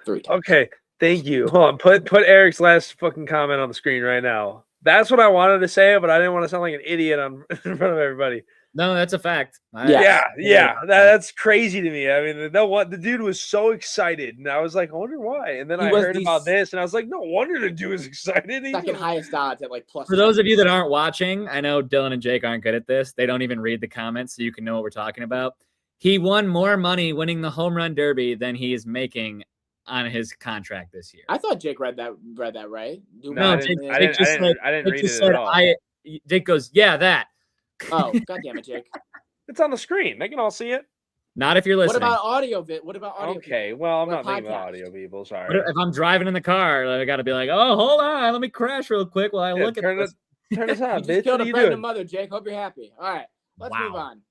3 times. Okay, thank you. Hold on, put Eric's last fucking comment on the screen right now. That's what I wanted to say, but I didn't want to sound like an idiot in front of everybody. No, that's a fact. Yeah. That's crazy to me. I mean, the dude was so excited, and I was like, I wonder why. And then I heard about this, and I was like, no wonder the dude was excited. Second highest odds at like plus. For those of you that aren't watching, I know Dylan and Jake aren't good at this. They don't even read the comments, so you can know what we're talking about. He won more money winning the home run derby than he is making on his contract this year. I thought Jake read that right. No, I didn't read it at all. Jake goes, yeah, that. Oh, God damn it, Jake. It's on the screen. They can all see it. Not if you're listening. What about audio? Okay, well, I'm not thinking about audio, people. Sorry. If I'm driving in the car, I got to be like, oh, hold on. Let me crash real quick while I look at this. Turn this on, You bitch. just killed What a are you friend doing? and mother, Jake. Hope you're happy. All right, let's move on.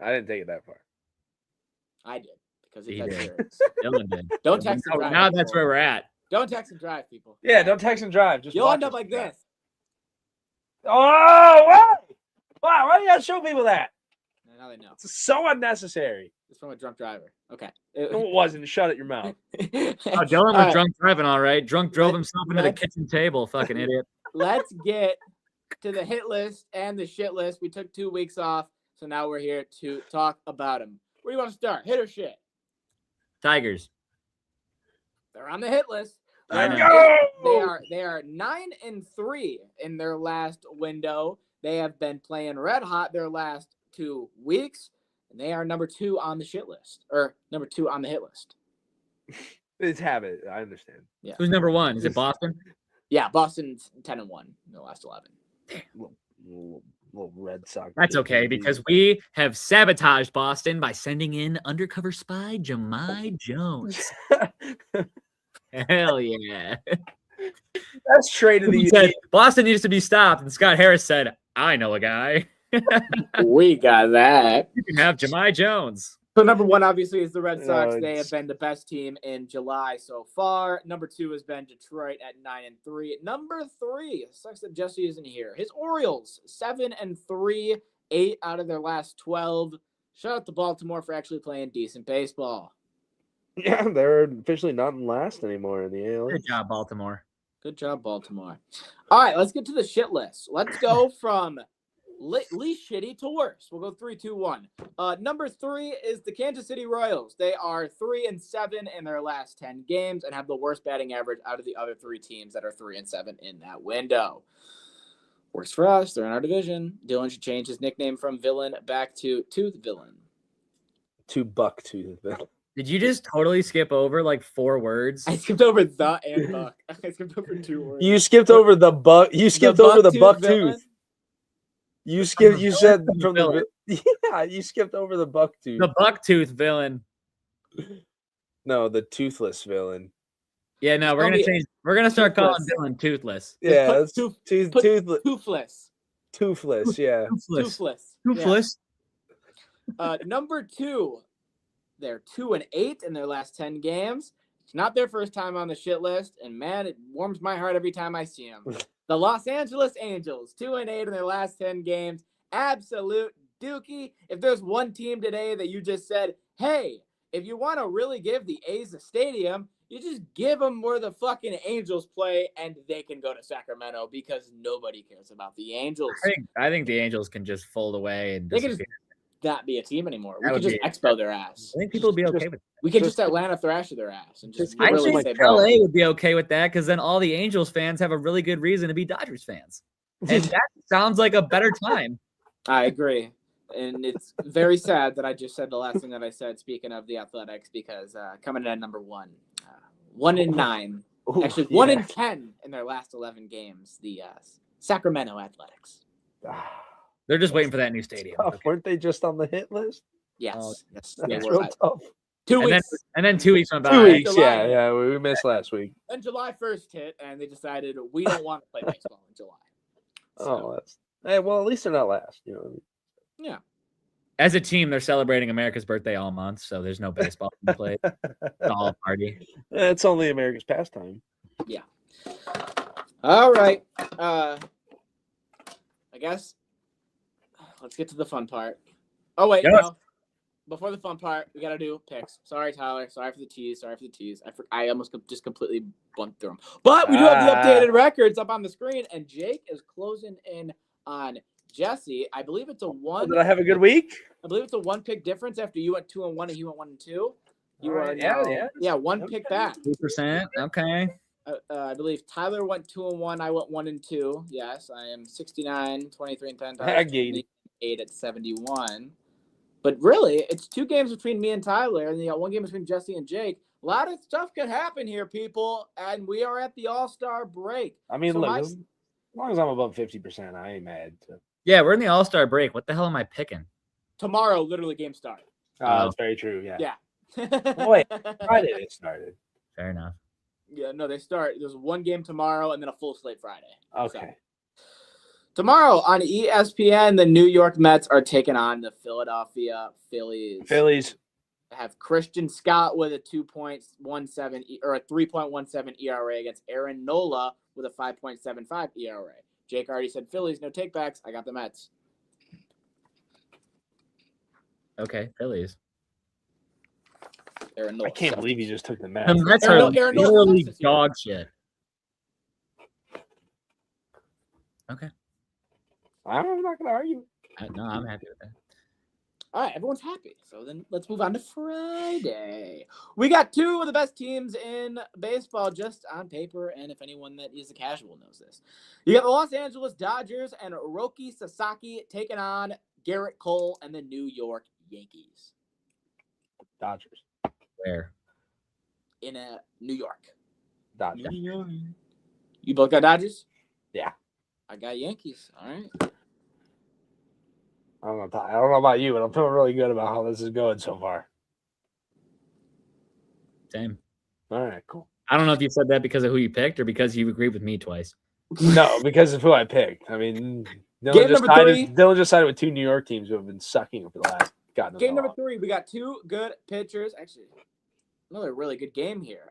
I didn't take it that far. I did because He it's did. serious. Dylan did. Don't text and drive. Now that's where we're at. Don't text and drive, people. Yeah, don't text and drive. Just You'll watch end up us like drive. this. Oh, why? Why do you gotta show people that? Now they know. It's so unnecessary. It's from a drunk driver. Okay. No, it wasn't. Shut it your mouth. Oh, Dylan was drunk driving, all right. Drunk drove himself into the let's- kitchen table. Fucking idiot. Let's get to the hit list and the shit list. We took 2 weeks off, so now we're here to talk about them. Where do you want to start? Hit or shit? Tigers. They're on the hit list. I know. They are 9-3 in their last window. They have been playing red hot their last 2 weeks, and they are number 2 on the shit list, or number 2 on the hit list. It's habit. I understand. Yeah. Who's number 1? Is it Boston? Yeah, Boston's 10-1 in the last 11. Little Red Sox. That's okay because we have sabotaged Boston by sending in undercover spy Jahmai Jones. Hell yeah. That's trade of He the said, Boston needs to be stopped. And Scott Harris said, I know a guy. We got that. You can have Jahmai Jones. So number 1 obviously is the Red Sox. No, They it's- have been the best team in July so far. Number 2 has been Detroit at 9-3. Number 3, sucks that Jesse isn't here. His Orioles 7-3, 8 out of their last 12. Shout out to Baltimore for actually playing decent baseball. Yeah, they're officially not in last anymore in the AL. Good job, Baltimore. Good job, Baltimore. All right, let's get to the shit list. Let's go from least shitty to worse. We'll go 3, 2, 1. Number 3 is the Kansas City Royals. They are 3-7 in their last 10 games and have the worst batting average out of the other 3 teams that are 3-7 in that window. Works for us. They're in our division. Dylan should change his nickname from Villain back to Tooth Villain. To Buck to the Did you just totally skip over like 4 words? I skipped over the and buck. I skipped over 2 words. You skipped over the buck. You skipped over the buck villain? tooth. You skipped. You said from Villain. the. Yeah, you skipped over the buck tooth. The bucktooth villain. No, the toothless villain. Yeah, no, we're Tell gonna me- change. We're gonna start calling Toothless. Dylan Toothless. Yeah, put that's tooth- toothless. Toothless. Toothless. Yeah. Toothless. Toothless. Number 2, they're 2-8 in their last 10 games. It's not their first time on the shit list, and man, it warms my heart every time I see them. The Los Angeles Angels, 2-8 in their last 10 games. Absolute dookie. If there's one team today that you just said, hey, if you want to really give the A's a stadium, you just give them where the fucking Angels play, and they can go to Sacramento because nobody cares about the Angels. I think the Angels can just fold away and They can just disappear. not be a team anymore. We That could would just be- expo their ass. I think people would be okay with that. We could just Atlanta Thrasher their ass and just Just give I us really think say like LA would be okay with that because then all the Angels fans have a really good reason to be Dodgers fans. And that sounds like a better time. I agree. And it's very sad that I just said the last thing that I said, speaking of the Athletics, because coming in at number 1, 1-9, Ooh, actually yeah. 1-10 in their last 11 games, the Sacramento Athletics. They're just waiting for that new stadium. Tough. Okay. Weren't they just on the hit list? Yes. Oh, yes they That's were. real tough. 2 And then, weeks. and then 2 weeks went by. 2 weeks. July. Yeah, we missed last week. Then July 1st hit, and they decided we don't want to play baseball in July. Oh, that's. Hey, well, at least they're not last. You know what I mean? Yeah. As a team, they're celebrating America's birthday all month, so there's no baseball to play. It's all a party. It's only America's pastime. All right. I guess let's get to the fun part. Oh, wait. Yes. No. Before the fun part, we got to do picks. Sorry, Tyler. Sorry for the tease. I almost just completely bumped through them. But we do have the updated records up on the screen, and Jake is closing in on Jesse. I believe it's a one. Did I have a good week? I believe it's a 1 pick difference after you went 2-1 and he went 1-2. You All are right, now, yeah. 1 pick back. 2%. Okay. I believe Tyler went 2-1. I went 1-2. Yes, I am 69, 23, and 10. I gained it. 8 at 71. But really, it's 2 games between me and Tyler, and 1 game between Jesse and Jake. A lot of stuff could happen here, people, and we are at the All-Star break. I mean, So look, my- as long as I'm above 50%, I ain't mad. So. Yeah, we're in the All-Star break. What the hell am I picking? Tomorrow, literally, game start. Oh. That's very true. Yeah. Yeah. Wait, Friday it started. Fair enough. Yeah, no, they start. There's 1 game tomorrow and then a full slate Friday. Okay. Tomorrow on ESPN, the New York Mets are taking on the Philadelphia Phillies. Phillies. Have Christian Scott with a 2.17 or a 3.17 ERA against Aaron Nola with a 5.75 ERA. Jake already said Phillies, no takebacks. I got the Mets. Okay, Phillies. Aaron Nola. I can't believe you just took the The Mets. Mets Aaron are Nola literally sucks this year. dog shit. I'm not gonna argue. No, I'm happy with that. All right, everyone's happy. So then let's move on to Friday. We got 2 of the best teams in baseball just on paper, and if anyone that is a casual knows this. You got the Los Angeles Dodgers and Roki Sasaki taking on Garrett Cole and the New York Yankees Dodgers. Where? in New York. Dodgers. You both got Dodgers? Yeah. I got Yankees. All right. I don't know about you, but I'm feeling really good about how this is going so far. Same. All right, cool. I don't know if you said that because of who you picked or because you agreed with me twice. No, because of who I picked. I mean, Game number 3. Dylan just sided with 2 New York teams who have been sucking for the last God knows Game how number long. 3, we got 2 good pitchers. Actually, another really good game here.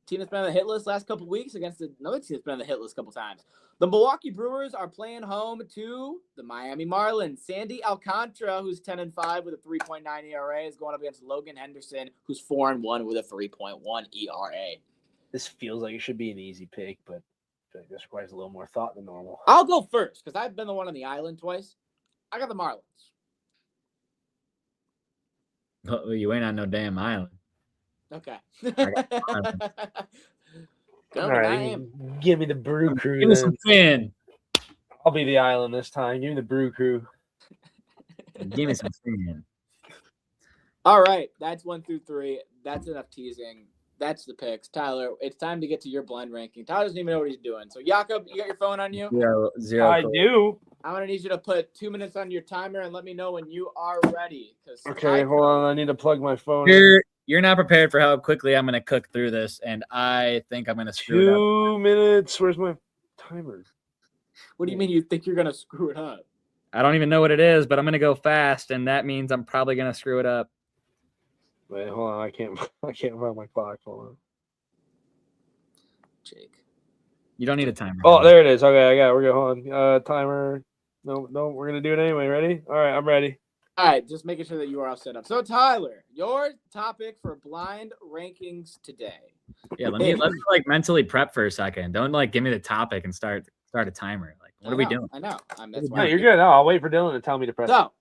Team that's been on the hit list last couple weeks against another team that's been on the hit list a couple times. The Milwaukee Brewers are playing home to the Miami Marlins. Sandy Alcantara, who's 10-5 with a 3.9 ERA, is going up against Logan Henderson, who's 4-1 with a 3.1 ERA. This feels like it should be an easy pick, but I feel like this requires a little more thought than normal. I'll go first because I've been the one on the island twice. I got the Marlins. Oh, you ain't on no damn island. Okay. All right, give me the Brew Crew. Give me some Then. fin. I'll be the island this time. Give me the Brew Crew. Give me some fin. All right, that's 1 through 3. That's enough teasing. That's the picks. Tyler, it's time to get to your blend ranking. Tyler doesn't even know what he's doing. So, Jakob, you got your phone on you? Zero. I do. I'm going to need you to put 2 minutes on your timer and let me know when you are ready. Okay, hold on. I need to plug my phone in. You're not prepared for how quickly I'm going to cook through this, and I think I'm going to screw it up. 2 minutes. Where's my timer? What do you mean you think you're going to screw it up? I don't even know what it is, but I'm going to go fast, and that means I'm probably going to screw it up. Wait, hold on. I can't find my clock. Hold on. Jake. You don't need a timer. Oh, there it is. Okay, I got it. We're good. Hold on. Timer. No, we're going to do it anyway. Ready? All right, I'm ready. All right, just making sure that you are all set up. So, Tyler, your topic for blind rankings today. Yeah, let's like mentally prep for a second. Don't like give me the topic and start a timer. Like, what are we doing? I know. That's No, why you're good. No, I'll wait for Dylan to tell me to press. So,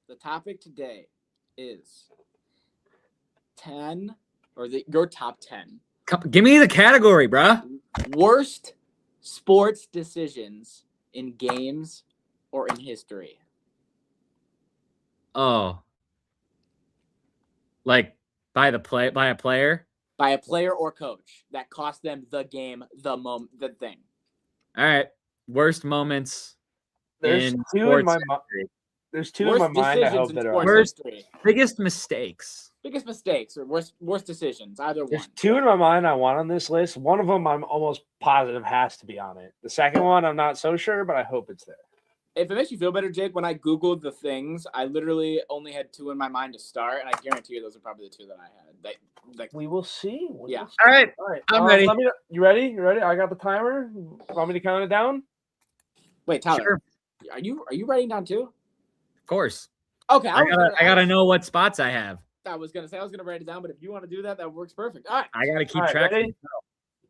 the topic today is 10 or your top 10 Give me the category, bruh. worst sports decisions in games or in history. Oh, like by a player. By a player or coach that cost them the game, the thing. All right, worst moments. There's in two sports in my mind. history. There's two in my mind. I hope that are Worst- history. Biggest mistakes. Biggest mistakes or worst decisions, either one. There's two in my mind I want on this list. One of them I'm almost positive has to be on it. The second one I'm not so sure, but I hope it's there. If it makes you feel better, Jake, when I Googled the things, I literally only had 2 in my mind to start, and I guarantee you those are probably the 2 that I had. We will see. Yeah. See. All right, All right. I'm ready. You ready? You ready? I got the timer. Want me to count it down? Wait, Tyler, sure. are you writing down too? Of course. Okay, I gotta know what spots I have. I was gonna write it down, but if you want to do that, that works perfect. All right. I gotta keep All right, track. ready?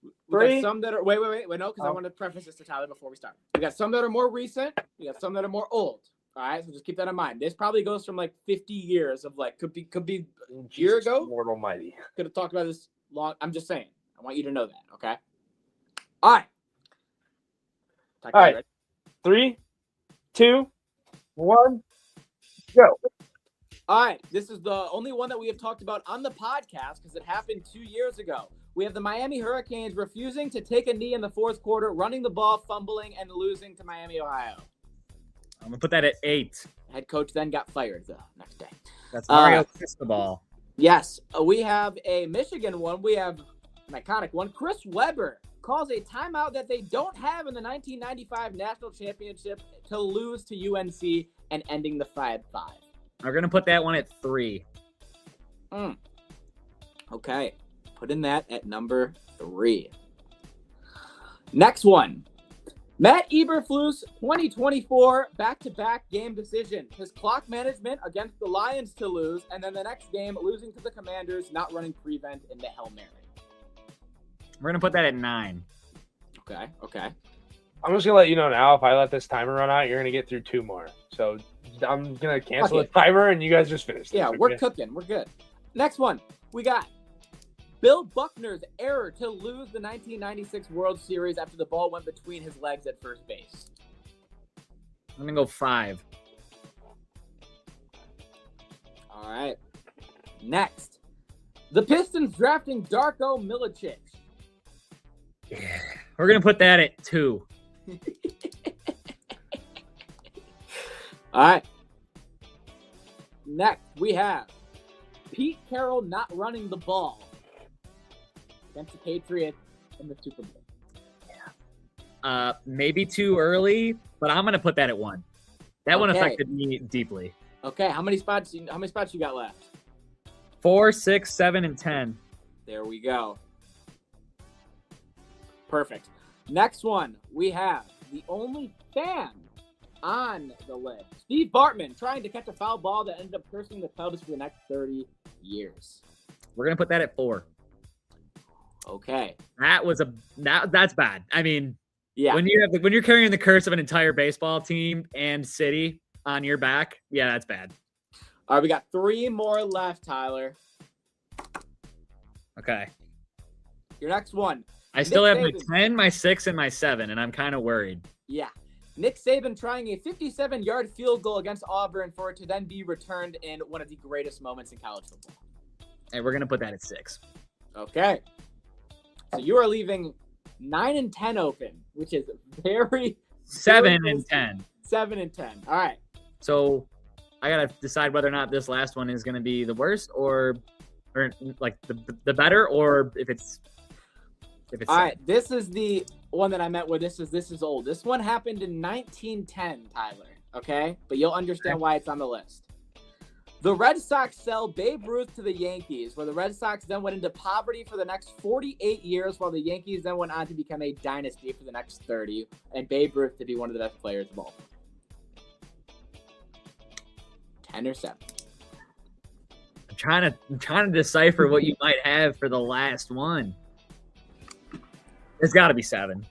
We Three. got some that are wait, no, because I Oh. want to preface this to Tyler before we start. We got some that are more recent. We got some that are more old. All right, so just keep that in mind. This probably goes from like 50 years of like could be year Jesus ago? Lord Almighty. could have talked about this long. I'm just saying. I want you to know that. Okay. All right. Tyler, All right. ready? 3, 2, 1, go. All right, this is the only one that we have talked about on the podcast because it happened 2 years ago. We have the Miami Hurricanes refusing to take a knee in the fourth quarter, running the ball, fumbling, and losing to Miami, Ohio. I'm gonna put that at 8. Head coach then got fired the next day. That's Mario Cristobal. Yes, we have a Michigan one. We have an iconic one. Chris Webber calls a timeout that they don't have in the 1995 National Championship to lose to UNC and ending the 5-5. I'm gonna put that one at 3. Okay, putting that at number 3. Next one. Matt Eberflus 2024 back-to-back game decision. His clock management against the Lions to lose, and then the next game losing to the Commanders, not running prevent in the Hail Mary. We're gonna put that at 9. Okay. I'm just gonna let you know now. If I let this timer run out, you're gonna get through 2 more. So I'm gonna cancel Okay. the timer, and you guys just finish. Yeah, this, we're okay? cooking. We're good. Next one. We got Bill Buckner's error to lose the 1996 World Series after the ball went between his legs at first base. I'm gonna go 5. All right. Next. The Pistons drafting Darko Milicic. We're gonna put that at 2. All right. Next, we have Pete Carroll not running the ball against the Patriots in the Super Bowl. Maybe too early, but I'm gonna put that at 1. That one Okay. affected me deeply. Okay, how many spots you got left? 4, 6, 7, and 10. There we go. Perfect. Next one, we have the only fan on the list. Steve Bartman trying to catch a foul ball that ended up cursing the Cubs for the next 30 years. We're gonna put that at 4. Okay. That's bad. I mean, Yeah. when you're carrying the curse of an entire baseball team and city on your back, yeah, that's bad. All right, we got 3 more left, Tyler. Okay. Your next one. I still Nick have my Saban. 10, my 6, and my 7, and I'm kind of worried. Yeah. Nick Saban trying a 57-yard field goal against Auburn for it to then be returned in one of the greatest moments in college football. And we're gonna put that at 6. Okay. So you are leaving 9 and 10 open, which is very 7 very and 10. 7 and 10. All right. So I gotta decide whether or not this last one is gonna be the worst or like the better, or if it's All right. This is the one that I meant where this is old. This one happened in 1910, Tyler. Okay, but you'll understand why it's on the list. The Red Sox sell Babe Ruth to the Yankees, where the Red Sox then went into poverty for the next 48 years, while the Yankees then went on to become a dynasty for the next 30, and Babe Ruth to be one of the best players of all. 10 or 7. I'm trying to decipher what you might have for the last one. It's got to be 7.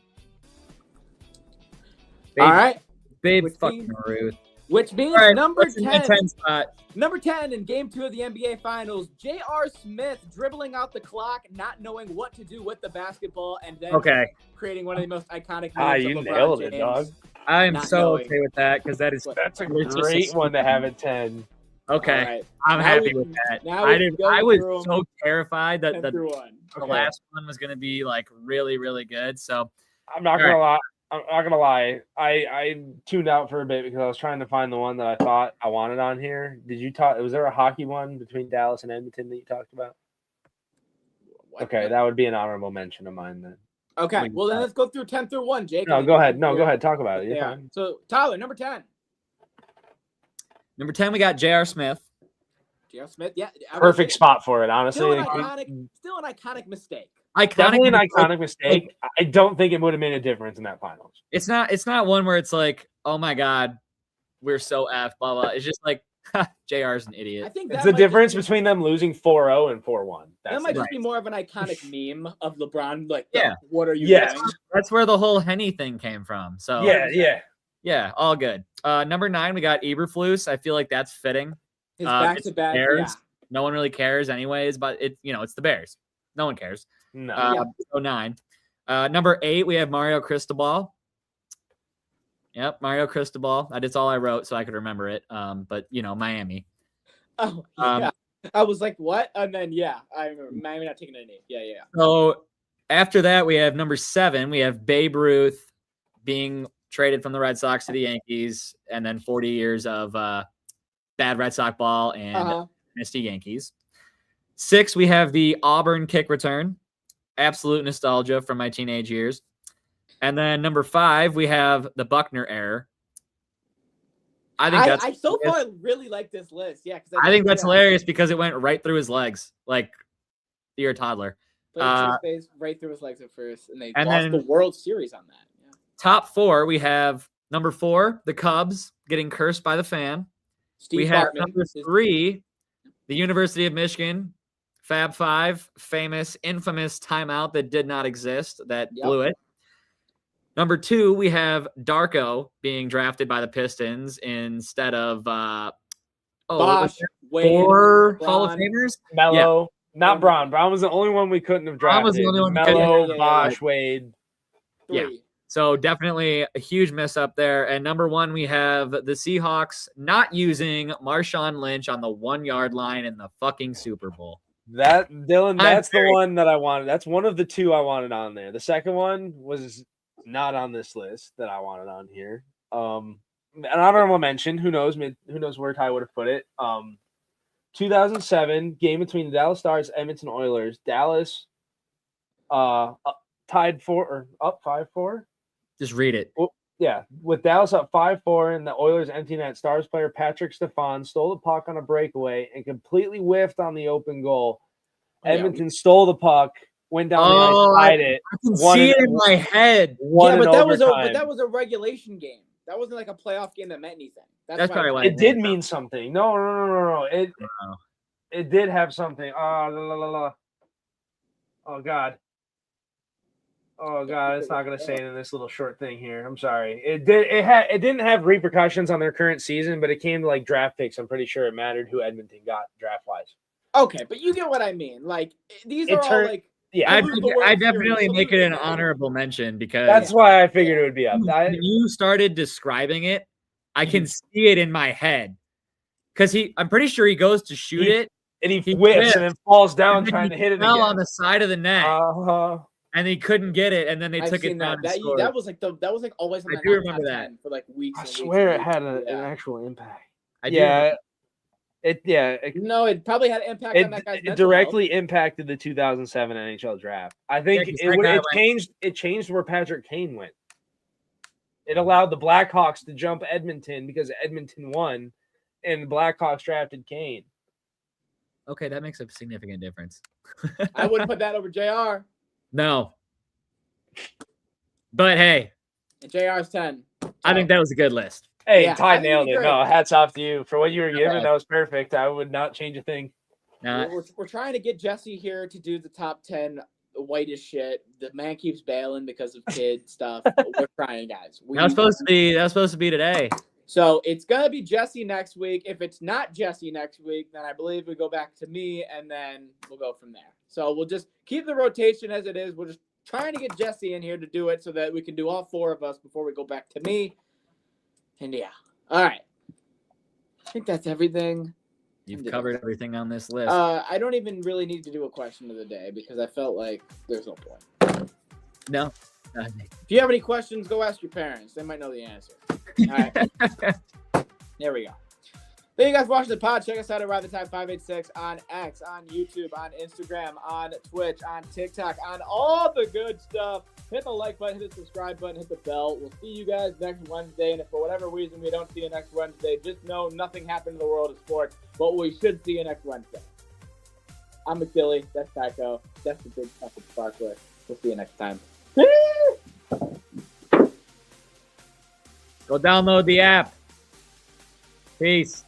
All right. Babe Which fucking means- Ruth. Which means All right, number what's in the 10. 10 spot? Number 10 in Game 2 of the NBA Finals, J.R. Smith dribbling out the clock, not knowing what to do with the basketball, and then Okay, creating one of the most iconic Ah, moves you of LeBron nailed it, James. dog. I am Not so knowing. okay with that because that is That's a It's just great one to have at 10. okay. All right. I'm Now happy we with can- that. now we can go I was through so terrified that 10 the through 1. last one was going to be like really, really good. So I'm not gonna lie. I'm not gonna lie. I tuned out for a bit because I was trying to find the one that I thought I wanted on here. Did you talk? Was there a hockey one between Dallas and Edmonton that you talked about? What? Okay, that would be an honorable mention of mine then. Okay, well then let's go through 10 through 1, Jake. No, go ahead. No, go ahead. Talk about it. You're Yeah. fine. So, Tyler, number 10. number 10, we got J.R. Smith. J.R. Smith. Yeah. I would Perfect say spot for it, honestly. Still an iconic mistake. Definitely an Iconic. iconic mistake. I don't think it would have made a difference in that finals. It's not one where it's like, oh my God, we're so F, blah, blah. It's just like, JR's an I idiot. think It's that the might difference just be, between them losing 4-0 and 4-1. that That's might the just be more of an iconic meme of LeBron. Like, Yeah. what are you Yes. doing? That's where the whole Henny thing came from. So yeah. all good. Number 9, we got Eberflus. I feel like that's fitting. His It's back-to-back. Bears. Yeah. No one really cares anyways, but it's the Bears. No one cares. No. So 9. Number 8, we have Mario Cristobal. Yep, Mario Cristobal. That is all I wrote so I could remember it. But Miami. Oh, Um, yeah. I was like, what? And then, I remember. Miami not taking a knee. Yeah. So after that, we have number 7. We have Babe Ruth being traded from the Red Sox to the Yankees, and then 40 years of bad Red Sox ball and Misty Yankees. 6, we have the Auburn kick return. Absolute nostalgia from my teenage years. And then number 5, we have the Buckner error. I so far really like this list. Yeah. I think that's hilarious because it went right through his legs, like you're a toddler. Put his face right through his legs at first, and they And lost then- the World Series on that. Yeah. Top 4, we have number 4, the Cubs getting cursed by the fan. Steve We have Bartman. number 3, the University of Michigan, Fab 5, infamous timeout that did not exist, that Yep. blew it. Number 2, we have Darko being drafted by the Pistons instead of Bosch, Wade, 4 Hall of Braun. Famers. Mello. Not Yeah. Brown. Brown was the only one we couldn't have Brown drafted. was the only one we couldn't- Mello, Yeah. Bosch, Wade. 3. Yeah. So definitely a huge miss up there. And number 1, we have the Seahawks not using Marshawn Lynch on the 1-yard line in the fucking Super Bowl. That Dylan, that's the very- one that I wanted. That's one of the 2 I wanted on there. The second one was not on this list that I wanted on here. An honorable mention. Who knows? Who knows where Ty would have put it? 2007 game between the Dallas Stars, Edmonton Oilers. Dallas, tied 4 or up 5-4. Just read it. Yeah, with Dallas up 5-4 and the Oilers empty net, Stars player Patrick Stefan stole the puck on a breakaway and completely whiffed on the open goal. Yeah. Edmonton stole the puck, went down Oh, the ice, tied it, I can One see in- it in my head. won Yeah, in but that was overtime. a regulation game. That wasn't like a playoff game that meant anything. That's probably why It did mean something. No. It did have something. Oh God. Oh God, it's not gonna say it in this little short thing here. I'm sorry. It didn't have repercussions on their current season, but it came to like draft picks. I'm pretty sure it mattered who Edmonton got draft wise. Okay, but you get what I mean. Like these It are all turned- like Yeah, I Salute the World definitely Series. make Salute it an the- honorable mention because that's why I figured it would be up. when you started describing it, I can see it in my head. Because I'm pretty sure he goes to shoot it. And he He whips whipped, and then falls down and then trying he to hit it fell again. on the side of the net, Uh-huh. and he couldn't get it, and then they I've took seen it down. that. and scored. That was like always on I that do top remember that. 10 for like weeks. I and weeks swear and it had weeks. an actual impact. I do remember No, it probably had an impact on that guy's It mental directly impacted the 2007 NHL draft. I think 'cause that guy it changed where Patrick Kane went. It allowed the Blackhawks to jump Edmonton because Edmonton won, and the Blackhawks drafted Kane. Okay, that makes a significant difference. health. I wouldn't put that over JR. No. But hey, And JR's 10. I think that was a good list. Hey, Yeah, I Ty think nailed you it. did No, great. hats off to you for what you were given. Yeah. That was perfect. I would not change a thing. We're trying to get Jesse here to do the top 10 white as shit. The man keeps bailing because of kid stuff. We're trying, guys. That was supposed to be today. So it's gonna be Jesse next week. If it's not Jesse next week, then I believe we go back to me, and then we'll go from there. So we'll just keep the rotation as it is. We're just trying to get Jesse in here to do it so that we can do all four of us before we go back to me. And yeah, all right. I think that's everything. You've covered everything on this list. I don't even really need to do a question of the day because I felt like there's no point. No. If you have any questions, go ask your parents. They might know the answer. All right. There we go. Thank you guys for watching the pod. Check us out at Ride the Tide 586 on X, on YouTube, on Instagram, on Twitch, on TikTok, on all the good stuff. Hit the like button, hit the subscribe button, hit the bell. We'll see you guys next Wednesday. And if for whatever reason we don't see you next Wednesday, just know nothing happened in the world of sports, but we should see you next Wednesday. I'm McKilly. That's Tycho. That's the big fucking sparkler. We'll see you next time. Go download the app. Peace.